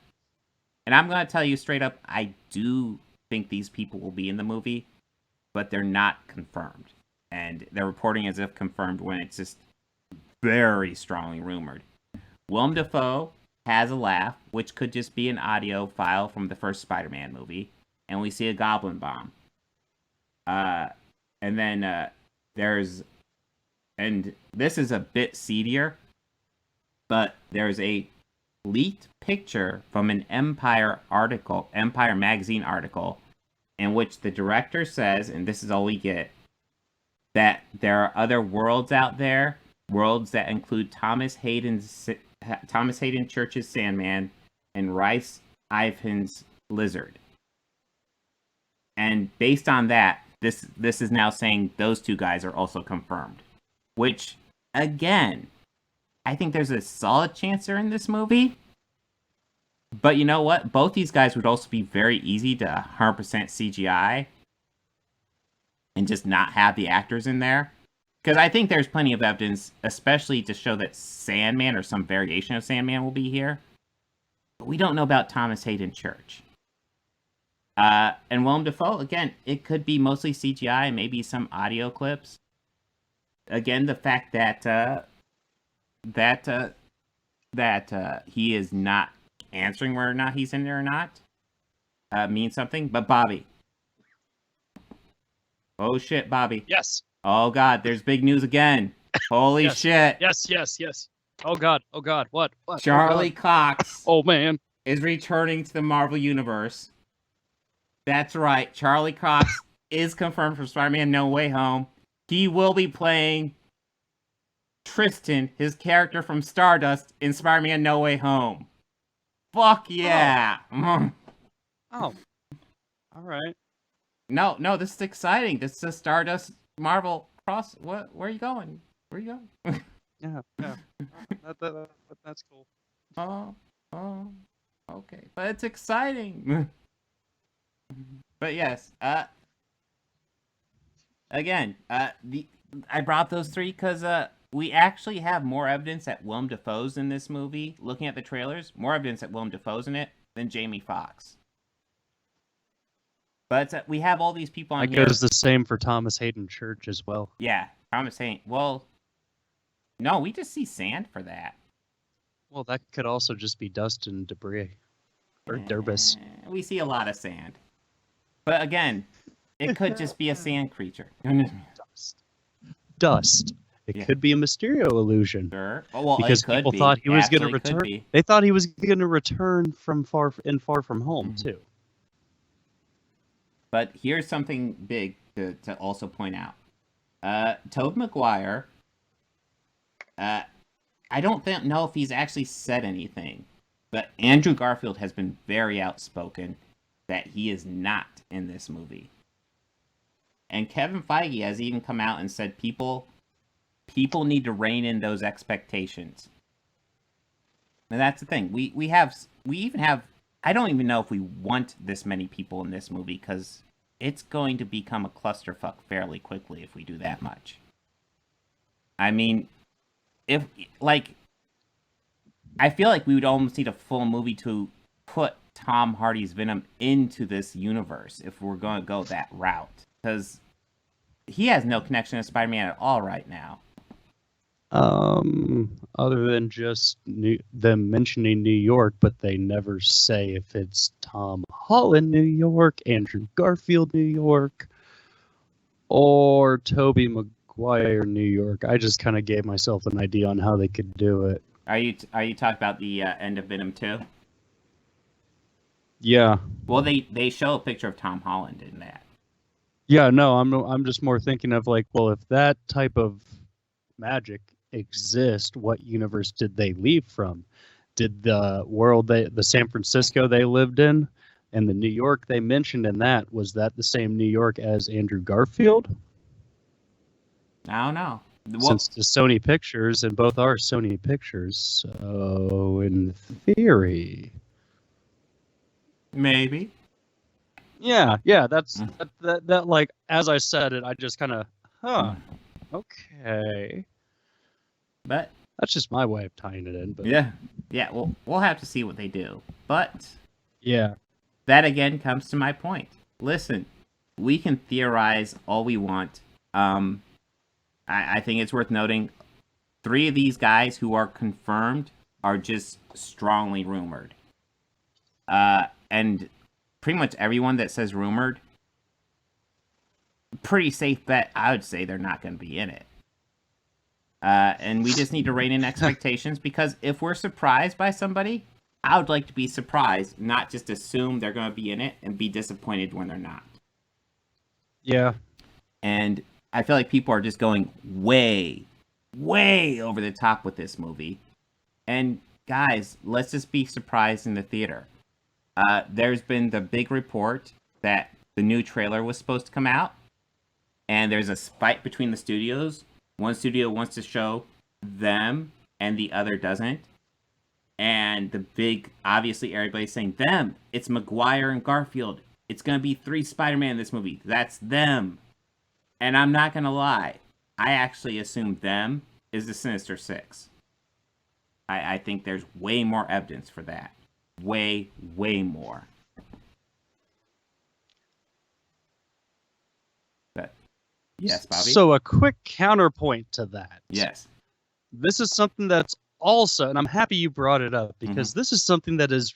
And I'm going to tell you straight up, I do think these people will be in the movie, but they're not confirmed. And they're reporting as if confirmed when it's just very strongly rumored. Willem Dafoe has a laugh, which could just be an audio file from the first Spider-Man movie, and we see a goblin bomb. And then and this is a bit seedier, but there's a leaked picture from an Empire magazine article, in which the director says, and this is all we get, that there are other worlds out there, worlds that include Thomas Hayden Church's Sandman and Rhys Ifans' Lizard. And based on that, this is now saying those 2 guys are also confirmed. Which, again, I think there's a solid chance they're in this movie. But you know what? Both these guys would also be very easy to 100% CGI. And just not have the actors in there. Because I think there's plenty of evidence, especially to show that Sandman or some variation of Sandman will be here. But we don't know about Thomas Hayden Church. And Willem Dafoe, again, it could be mostly CGI, maybe some audio clips. Again, the fact that he is not answering whether or not he's in there or not means something. But Bobby. Oh shit, Bobby. Yes. Oh god, there's big news again. Holy shit. Yes. Oh god. What? Charlie Cox. Oh man. Is returning to the Marvel Universe. That's right. Charlie Cox is confirmed for Spider-Man No Way Home. He will be playing Tristan, his character from Stardust, in Spider-Man No Way Home. Fuck yeah. Oh. All right. No, this is exciting. This is a Stardust Marvel cross. What? Where are you going? Yeah. That's cool. Oh, okay. But it's exciting. But yes, again, I brought those three because we actually have more evidence that Willem Dafoe's in this movie. Looking at the trailers, more evidence that Willem Dafoe's in it than Jamie Foxx. But we have all these people on here. That goes the same for Thomas Hayden Church as well. Yeah, Thomas Hayden. Well, no, we just see sand for that. Well, that could also just be dust and debris. Or Durbus. We see a lot of sand. But again, it could just be a sand creature. Dust. It could be a Mysterio illusion. Sure. Oh, well, because it could people be. thought he was going to Absolutely return. They thought he was going to return from Far From Home, too. But here's something big to also point out. Tobey Maguire, I don't know if he's actually said anything, but Andrew Garfield has been very outspoken that he is not in this movie. And Kevin Feige has even come out and said people need to rein in those expectations. And that's the thing. We even have, I don't even know if we want this many people in this movie, because it's going to become a clusterfuck fairly quickly if we do that much. I mean, I feel like we would almost need a full movie to put Tom Hardy's Venom into this universe if we're going to go that route. Because he has no connection to Spider-Man at all right now. Other than just them mentioning New York, but they never say if it's Tom Holland, New York, Andrew Garfield, New York, or Tobey Maguire, New York. I just kind of gave myself an idea on how they could do it. Are you talking about the end of Venom 2? Yeah. Well, they show a picture of Tom Holland in that. Yeah, no, I'm just more thinking of like, well, if that type of magic exist, what universe did they leave from? Did the world the San Francisco they lived in and the New York they mentioned in that, was that the same New York as Andrew Garfield? I don't know. Since it's Sony Pictures, and both are Sony Pictures, so in theory, maybe. Yeah, that's that like, as I said it, I just kind of, okay. But that's just my way of tying it in. But yeah, well, we'll have to see what they do. But yeah, that again comes to my point. Listen, we can theorize all we want. I think it's worth noting, 3 of these guys who are confirmed are just strongly rumored. And pretty much everyone that says rumored, pretty safe bet, I would say they're not going to be in it. And we just need to rein in expectations, because if we're surprised by somebody, I would like to be surprised, not just assume they're going to be in it and be disappointed when they're not. Yeah. And I feel like people are just going way, way over the top with this movie. And guys, let's just be surprised in the theater. There's been the big report that the new trailer was supposed to come out, and there's a fight between the studios. One studio wants to show them, and the other doesn't. And the big, obviously, everybody's saying them. It's Maguire and Garfield. It's going to be 3 Spider-Man in this movie. That's them. And I'm not going to lie. I actually assume them is the Sinister Six. I think there's way more evidence for that. Way, way more. But, yes, Bobby? So a quick counterpoint to that. Yes. This is something that's also, and I'm happy you brought it up, because this is something that has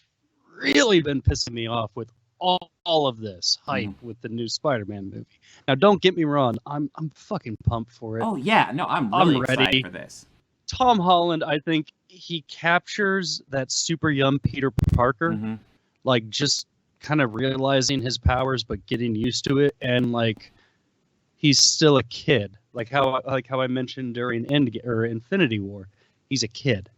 really been pissing me off with all of this hype with the new Spider-Man movie. Now, don't get me wrong. I'm fucking pumped for it. Oh, yeah. No, I'm really ready. excited for this. Tom Holland, I think he captures that super young Peter Parker, like just kind of realizing his powers, but getting used to it. And like, he's still a kid. Like how I mentioned during Infinity War, he's a kid.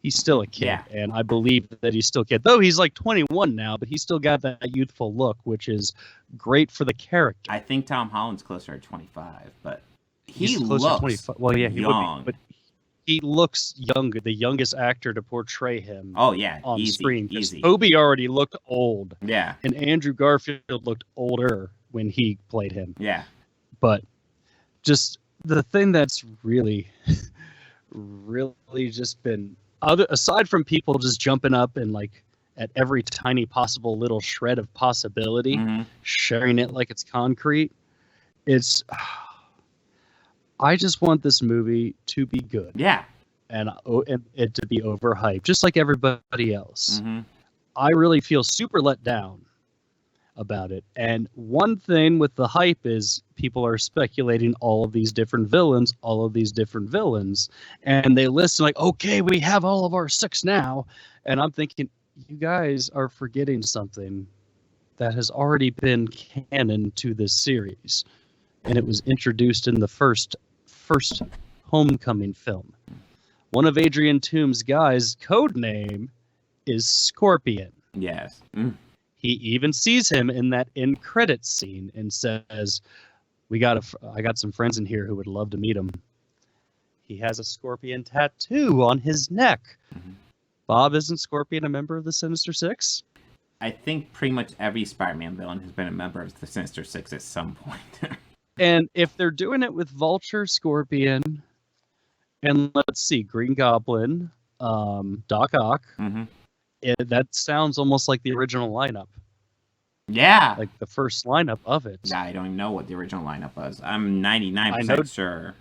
He's still a kid, and I believe that he's still a kid. Though he's like 21 now, but he's still got that youthful look, which is great for the character. I think Tom Holland's closer to 25, but He's he closer looks to 25. Well, yeah, he young. would be, but he looks younger, the youngest actor to portray him. Oh yeah, on easy, screen. Because easy. Toby already looked old. Yeah. And Andrew Garfield looked older when he played him. Yeah. But just the thing that's really, really just been aside from people just jumping up and like at every tiny possible little shred of possibility, sharing it like it's concrete. It's. I just want this movie to be good. Yeah. And it to be overhyped, just like everybody else. I really feel super let down about it. And one thing with the hype is people are speculating all of these different villains, and they list like, okay, we have all of our 6 now. And I'm thinking, you guys are forgetting something that has already been canon to this series. And it was introduced in the first Homecoming film. One of Adrian Toome's guys' code name is Scorpion. Yes. He even sees him in that end credits scene and says, I got some friends in here who would love to meet him. He has a scorpion tattoo on his neck. Bob, isn't Scorpion a member of the Sinister Six? I think pretty much every Spider-Man villain has been a member of the Sinister Six at some point. And if they're doing it with Vulture, Scorpion, and let's see, Green Goblin, Doc Ock, that sounds almost like the original lineup. Yeah. Like the first lineup of it. Yeah, I don't even know what the original lineup was. I'm 99% sure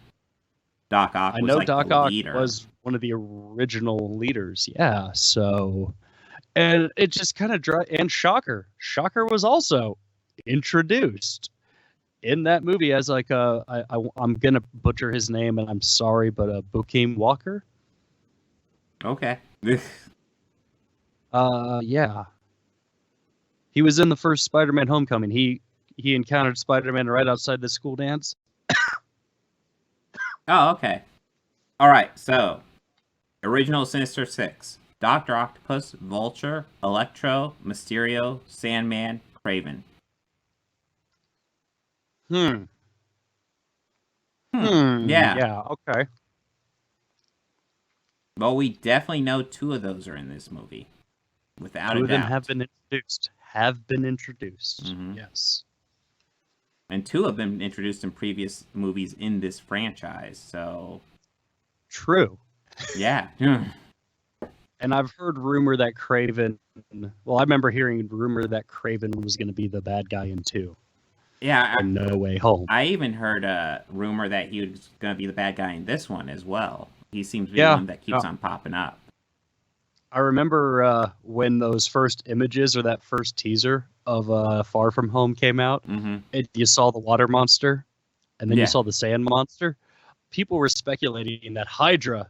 Doc Ock was like Doc the Ock leader. was one of the original leaders. Yeah, so... And it just kind of... And Shocker. Shocker was also introduced in that movie as like I'm going to butcher his name, and I'm sorry, but Bokeem Walker? Okay. Yeah. He was in the first Spider-Man Homecoming. He encountered Spider-Man right outside the school dance. Oh, okay. All right, so original Sinister Six: Dr. Octopus, Vulture, Electro, Mysterio, Sandman, Kraven. Yeah. Yeah. Okay. Well, we definitely know 2 of those are in this movie, without a doubt. 2 of them have been introduced. Yes. And 2 have been introduced in previous movies in this franchise, so... True. Yeah. And I've heard rumor that Kraven... Well, I remember hearing rumor that Kraven was going to be the bad guy in 2. Yeah. No Way Home. I even heard a rumor that he was going to be the bad guy in this one as well. He seems to be the one that keeps on popping up. I remember when those first images or that first teaser of Far From Home came out, you saw the water monster, and then you saw the sand monster. People were speculating that Hydra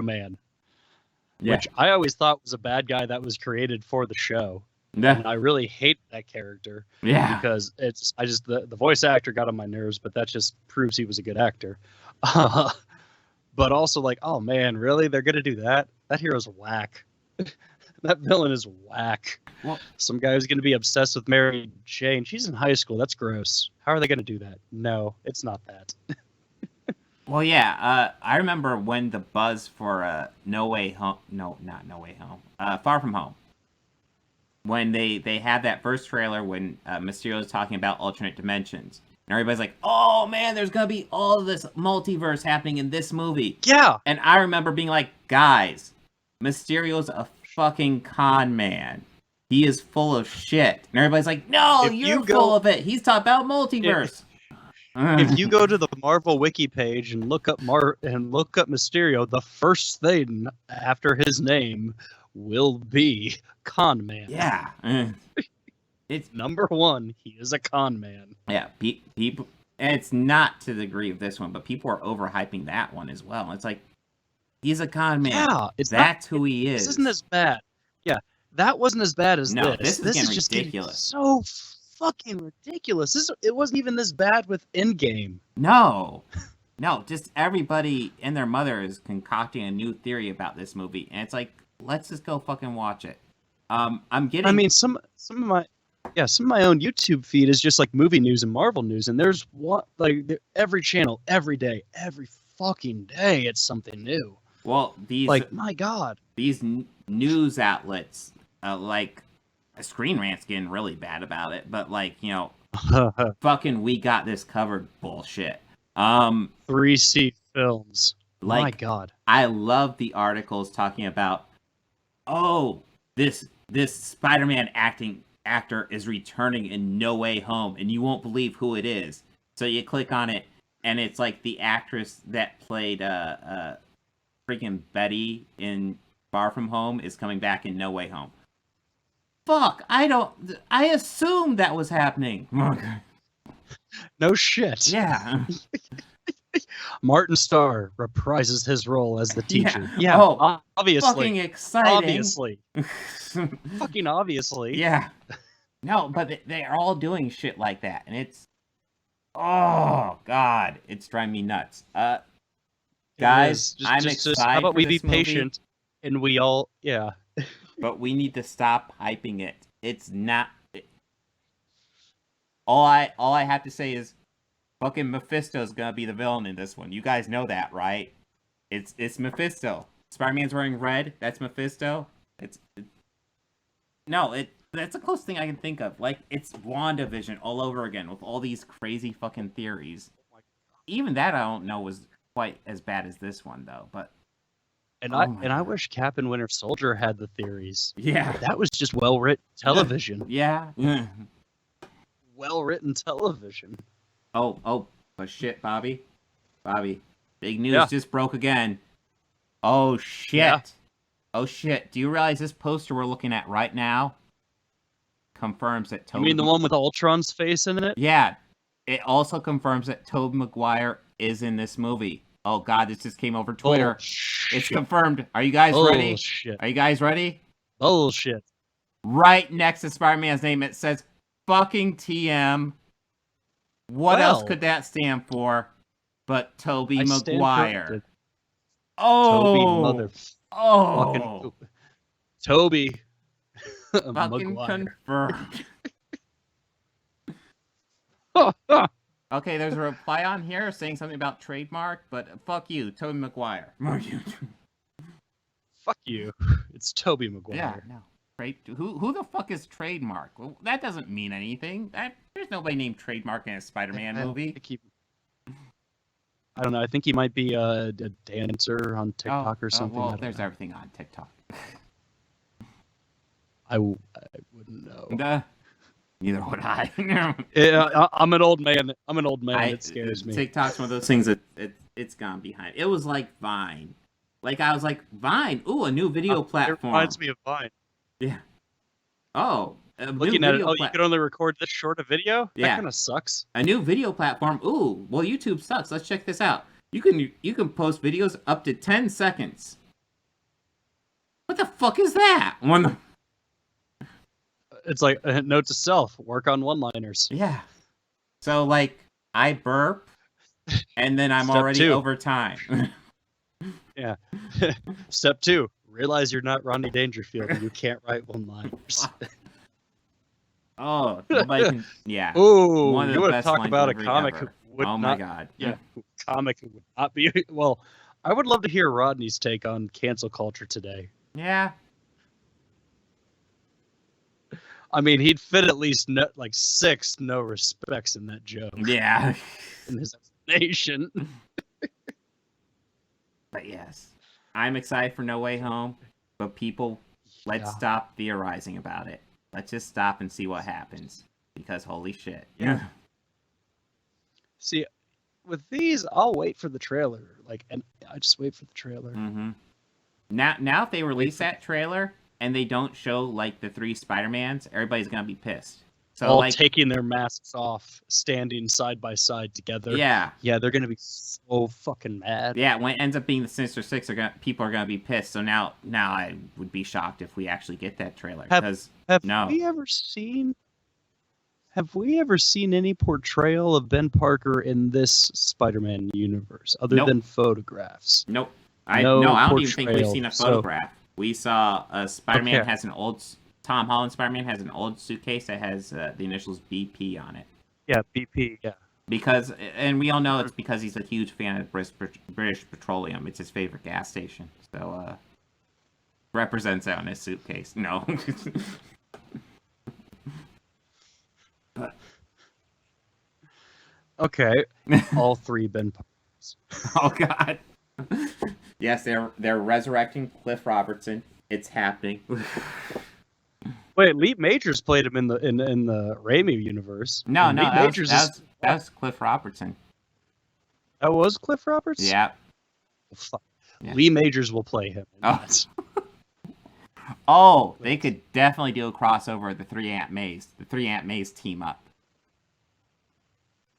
Man, which I always thought was a bad guy that was created for the show. Yeah. And I really hate that character. Yeah. Because the voice actor got on my nerves, but that just proves he was a good actor. But also like, oh man, really? They're gonna do that? That hero's whack. That villain is whack. Well, some guy who's gonna be obsessed with Mary Jane. She's in high school. That's gross. How are they gonna do that? No, it's not that. Well, yeah. I remember when the buzz for No Way Home. No, not No Way Home. Far From Home. When they had that first trailer when Mysterio was talking about alternate dimensions. And everybody's like, oh man, there's going to be all this multiverse happening in this movie. Yeah. And I remember being like, guys, Mysterio's a fucking con man. He is full of shit. And everybody's like, no, you're full of it. He's talking about multiverse. If you go to the Marvel wiki page and look up Mysterio, the first thing after his name will be con man. Yeah. It's number 1. He is a con man. Yeah, people. And it's not to the degree of this one, but people are overhyping that one as well. It's like, he's a con man. Yeah, that's who he is. This isn't as bad. Yeah, that wasn't as bad as no, this. This is just ridiculous. So fucking ridiculous. It wasn't even this bad with Endgame. No, just everybody and their mother is concocting a new theory about this movie, and it's like, let's just go fucking watch it. I'm getting. I mean, some of my own YouTube feed is just like movie news and Marvel news, and there's every channel, every day, every fucking day it's something new. Well, these Like, my God. these news outlets, like Screen Rant's getting really bad about it, but like, you know, fucking we got this covered bullshit. 3C Films. Like, my God. I love the articles talking about, oh, this Spider-Man actor is returning in No Way Home, and you won't believe who it is. So you click on it, and it's like the actress that played freaking Betty in Far From Home is coming back in No Way Home. Fuck, I assumed that was happening. No shit. Yeah. Martin Starr reprises his role as the teacher. Yeah. Oh, obviously. Fucking exciting. Obviously. Fucking obviously. Yeah. No, but they're all doing shit like that, and it's, oh God, it's driving me nuts. Guys, I'm excited. How about for we be this movie, patient and we all, yeah. but we need to stop hyping it. It's not. All I have to say is, fucking Mephisto's gonna be the villain in this one. You guys know that, right? It's Mephisto. Spider-Man's wearing red. That's Mephisto. That's the closest thing I can think of. Like, it's WandaVision all over again with all these crazy fucking theories. Even that I don't know was quite as bad as this one though. But I wish Cap and Winter Soldier had the theories. yeah, That was just well written television. yeah. Well written television. Oh, but shit, Bobby, big news just broke again. Oh shit. Yeah. Oh shit. Do you realize this poster we're looking at right now confirms that You mean the one with Ultron's face in it? Yeah. It also confirms that Tobey Maguire is in this movie. Oh god, this just came over Twitter. It's confirmed. Are you guys ready? Bullshit. Are you guys ready? Bullshit. Right next to Spider-Man's name, it says fucking TM. What else could that stand for? But Tobey Maguire. Oh, Toby oh, Toby. fucking Maguire. confirmed. Okay, there's a reply on here saying something about trademark, but fuck you, Tobey Maguire. Fuck you. It's Toby Maguire. Yeah, no. Who the fuck is trademark? Well, that doesn't mean anything. There's nobody named trademark in a Spider-Man movie. I don't know. I think he might be a dancer on TikTok or something. Well, there's everything on TikTok. I wouldn't know. Neither would I. Yeah, I'm an old man. It scares me. TikTok's one of those things that it's gone behind. It was like Vine. Like, I was like, Vine? Ooh, a new video platform. It reminds me of Vine. Yeah. Oh. Looking at it, you can only record this short a video? Yeah. That kind of sucks. A new video platform. Ooh, well, YouTube sucks. Let's check this out. You can post videos up to 10 seconds. What the fuck is that? It's like a note to self: work on one-liners. Yeah. So, like, I burp, and then I'm Step already 2. over time. Yeah. Step 2: realize you're not Rodney Dangerfield and you can't write one-liners. Oh, nobody can. Yeah. Ooh, One of the you want to best talk line about a delivery comic ever. who would Oh my god. Yeah, comic who would not be. Well, I would love to hear Rodney's take on cancel culture today. Yeah. I mean, he'd fit at least 6 no respects in that joke. Yeah. In his explanation. But yes, I'm excited for No Way Home. But people, let's stop theorizing about it. Let's just stop and see what happens. Because holy shit. Yeah. See, with these, I'll wait for the trailer. And I just wait for the trailer. Mm-hmm. Now, if they release that trailer and they don't show like the 3 Spider-Mans, everybody's gonna be pissed. So all taking their masks off, standing side by side together. Yeah. Yeah, they're gonna be so fucking mad. Yeah, when it ends up being the Sinister Six, people are gonna be pissed. So now I would be shocked if we actually get that trailer. Have we ever seen any portrayal of Ben Parker in this Spider-Man universe other than photographs? Nope. I don't even think we've seen a photograph. We saw Spider-Man has an old. Tom Holland Spider-Man has an old suitcase that has the initials BP on it. Yeah, BP. Yeah. Because, and we all know it's because he's a huge fan of British Petroleum. It's his favorite gas station. So, represents it on his suitcase. No. But Okay, all three Ben Parks. oh god. Yes, they're resurrecting Cliff Robertson. It's happening. Wait, Lee Majors played him in the Raimi universe. No, And Lee Majors is that's Cliff Robertson. that was Cliff Roberts. Yeah. Fuck. Yeah. Lee Majors will play him. Oh. Oh, they could definitely do a crossover of the three Aunt Mays. The three Aunt Mays team up.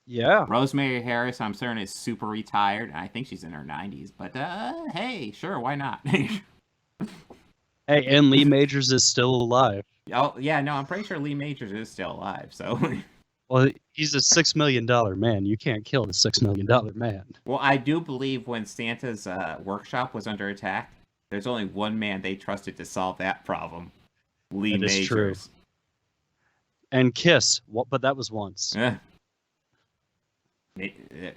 Yeah. Rosemary Harris, I'm certain, is super retired. And I think she's in her 90s. But, hey, sure, why not? Hey, and Lee Majors is still alive. Oh, yeah, no, I'm pretty sure Lee Majors is still alive, so... Well, he's a $6 million man. You can't kill the $6 million man. Well, I do believe when Santa's workshop was under attack, there's only one man they trusted to solve that problem. Lee That is Majors. true. And Kiss, but that was once.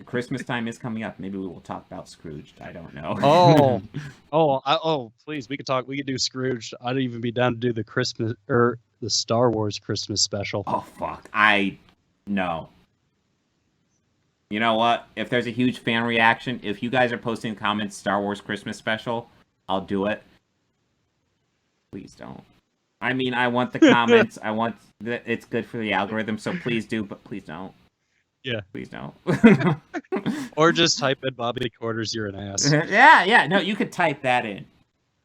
Christmas time is coming up. Maybe we will talk about Scrooged. I don't know. Oh, please, we could do Scrooge. I'd even be down to do the Christmas or the Star Wars Christmas special. Oh, fuck. No. You know what? If there's a huge fan reaction, if you guys are posting comments, Star Wars Christmas special, I'll do it. Please don't. I mean, I want the comments. I want it's good for the algorithm, so please do, but please don't. Yeah. Please don't. Or just type in Bobby Quarters, you're an ass. Yeah. No, you could type that in.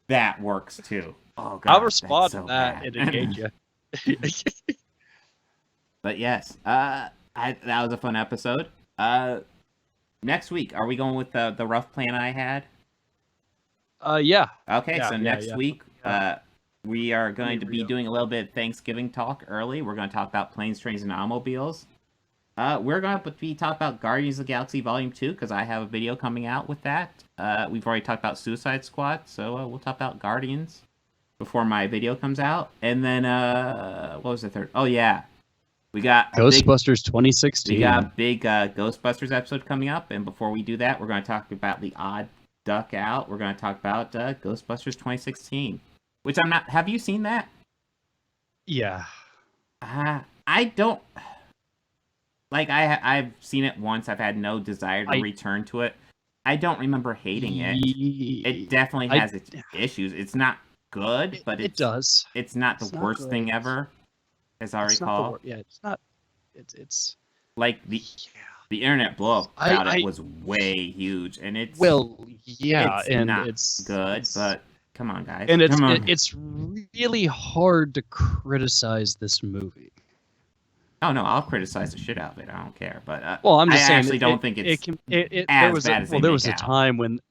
That works too. Oh god. I'll respond so to that bad. and engage you. But yes, that was a fun episode. Next week, are we going with the rough plan I had? Yeah. Okay, Yeah, so yeah, next yeah. week, we are going to be real. doing a little bit of Thanksgiving talk early. We're going to talk about planes, trains, and automobiles. We're going to be talking about Guardians of the Galaxy Volume 2, because I have a video coming out with that. We've already talked about Suicide Squad, so we'll talk about Guardians before my video comes out. And then, what was the third? Oh, yeah. We got Ghostbusters 2016. We got a big Ghostbusters episode coming up, and before we do that, we're going to talk about the Odd Duck Out. We're going to talk about Ghostbusters 2016, which I'm not... Have you seen that? Yeah. I don't... Like, I've seen it once. I've had no desire to return to it. I don't remember hating it. It definitely has its issues. It's not good, but it does. It's not the worst good. thing ever, as I recall. It's not. It's like the internet blow up about it was way huge, and it's it's good, but come on, guys, and come on. it's really hard to criticize this movie. Oh no, I'll criticize the shit out of it. I don't care, but I'm just saying, actually don't think it's there was a time when,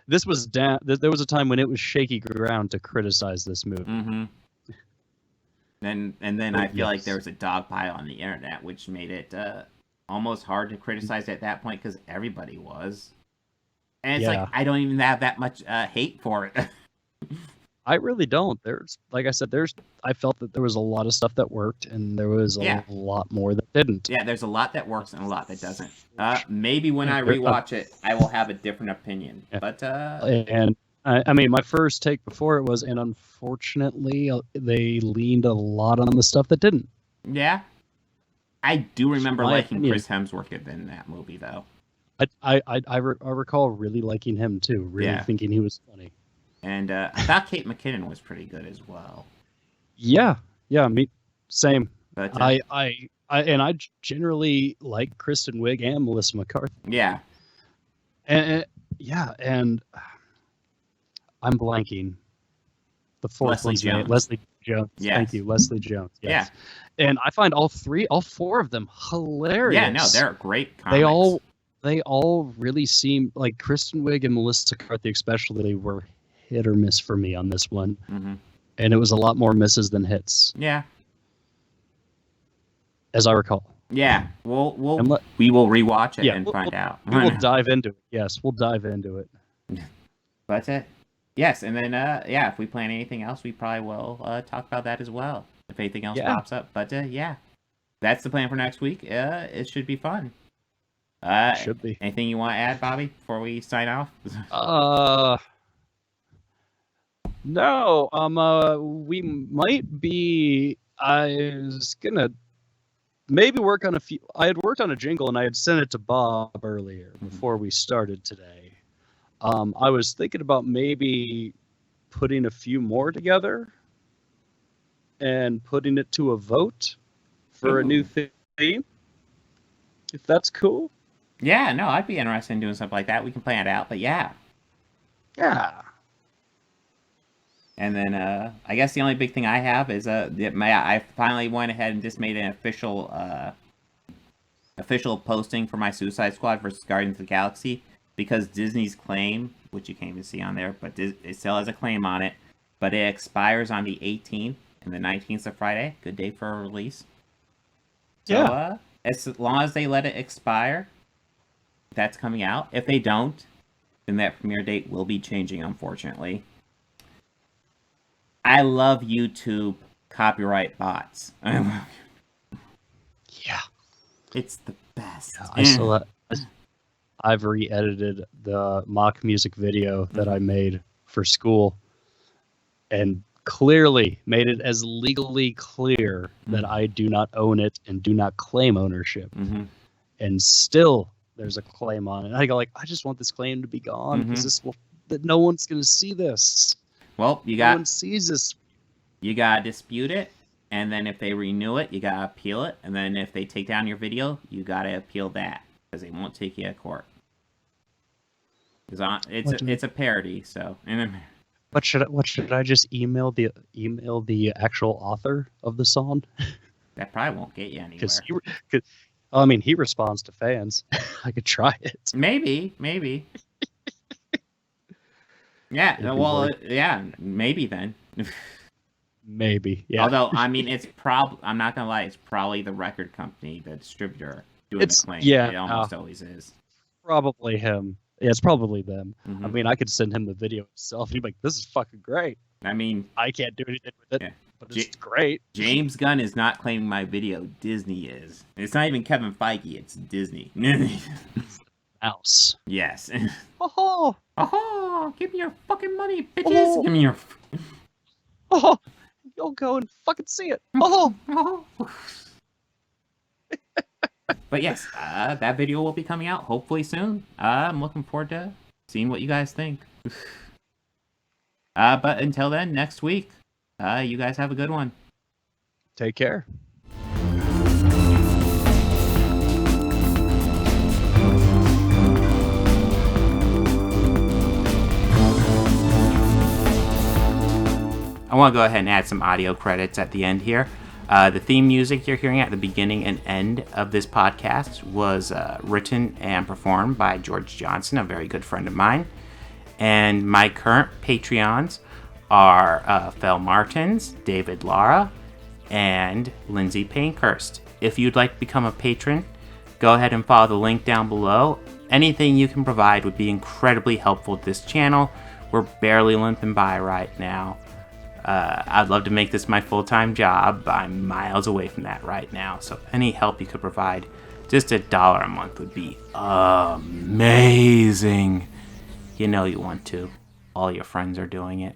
this was down. There was a time when it was shaky ground to criticize this movie. Mm-hmm. And then I feel like there was a dogpile on the internet, which made it almost hard to criticize at that point because everybody was. And it's like I don't even have that much hate for it. I really don't. Like I said, I felt that there was a lot of stuff that worked, and there was a lot more that didn't. Yeah, there's a lot that works and a lot that doesn't. Maybe when I rewatch it, I will have a different opinion. Yeah. But and I mean, my first take before it was, and unfortunately, they leaned a lot on the stuff that didn't. Yeah, I do remember liking Chris Hemsworth in that movie, though. I recall really liking him too. Really thinking he was funny. And I thought Kate McKinnon was pretty good as well. Yeah, me same. But I generally like Kristen Wiig and Melissa McCarthy. Yeah. And I'm blanking. The fourth one's named Leslie Jones. Yes. Thank you, Leslie Jones. Yes. Yeah. And I find all four of them hilarious. Yeah, no, they're great comics. They all really seem like Kristen Wiig and Melissa McCarthy especially were hit or miss for me on this one. Mm-hmm. And it was a lot more misses than hits. Yeah. As I recall. Yeah. We will rewatch it and find out. We will dive into it. Yes, we'll dive into it. But yes, and then if we plan anything else, we probably will talk about that as well. If anything else pops up. But that's the plan for next week. It should be fun. Should be. Anything you want to add, Bobby, before we sign off? No. We might be. I was gonna maybe work on a few. I had worked on a jingle and I had sent it to Bob earlier before we started today. I was thinking about maybe putting a few more together and putting it to a vote for a new theme. If that's cool. Yeah, no, I'd be interested in doing something like that. We can plan it out, but yeah. Yeah. And then I guess the only big thing I have is I finally went ahead and just made an official posting for my Suicide Squad versus Guardians of the Galaxy, because Disney's claim, which you can't even see on there, but it still has a claim on it, but it expires on the 18th, and the 19th is a Friday. Good day for a release. So, Yeah. As long as they let it expire, that's coming out. If they don't, then that premiere date will be changing, unfortunately. I love YouTube copyright bots. Yeah. It's the best. Yeah, I've re-edited the mock music video that I made for school and clearly made it as legally clear that I do not own it and do not claim ownership. Mm-hmm. And still there's a claim on it. I go like, I just want this claim to be gone because that no one's going to see this. Well, no one sees this. You got to dispute it. And then if they renew it, you got to appeal it. And then if they take down your video, you got to appeal that, because they won't take you to court. It's a parody, so. What should I just email the actual author of the song? That probably won't get you anywhere. He responds to fans. I could try it. Maybe. Yeah. Well, yeah. Maybe then. Maybe. Yeah. Although, it's I'm not gonna lie. It's probably the record company, the distributor, doing the claim. Yeah. It almost always is. Probably him. Yeah, it's probably them. Mm-hmm. I could send him the video himself. He'd be like, "This is fucking great." I can't do anything with it, but it's great. James Gunn is not claiming my video. Disney is. It's not even Kevin Feige. It's Disney. Mouse. Yes. Oh. Give me your fucking money, bitches. Give me your. Oh. You'll go and fucking see it. Oh. But yes, that video will be coming out hopefully soon. I'm looking forward to seeing what you guys think. But until then, next week, you guys have a good one. Take care. I want to go ahead and add some audio credits at the end here. The theme music you're hearing at the beginning and end of this podcast was written and performed by George Johnson, a very good friend of mine. And my current Patreons are Fel Martins, David Lara, and Lindsay Pankhurst. If you'd like to become a patron, go ahead and follow the link down below. Anything you can provide would be incredibly helpful to this channel. We're barely limping by right now. I'd love to make this my full-time job. I'm miles away from that right now, so any help you could provide, just $1 a month would be amazing. You know you want to. All your friends are doing it.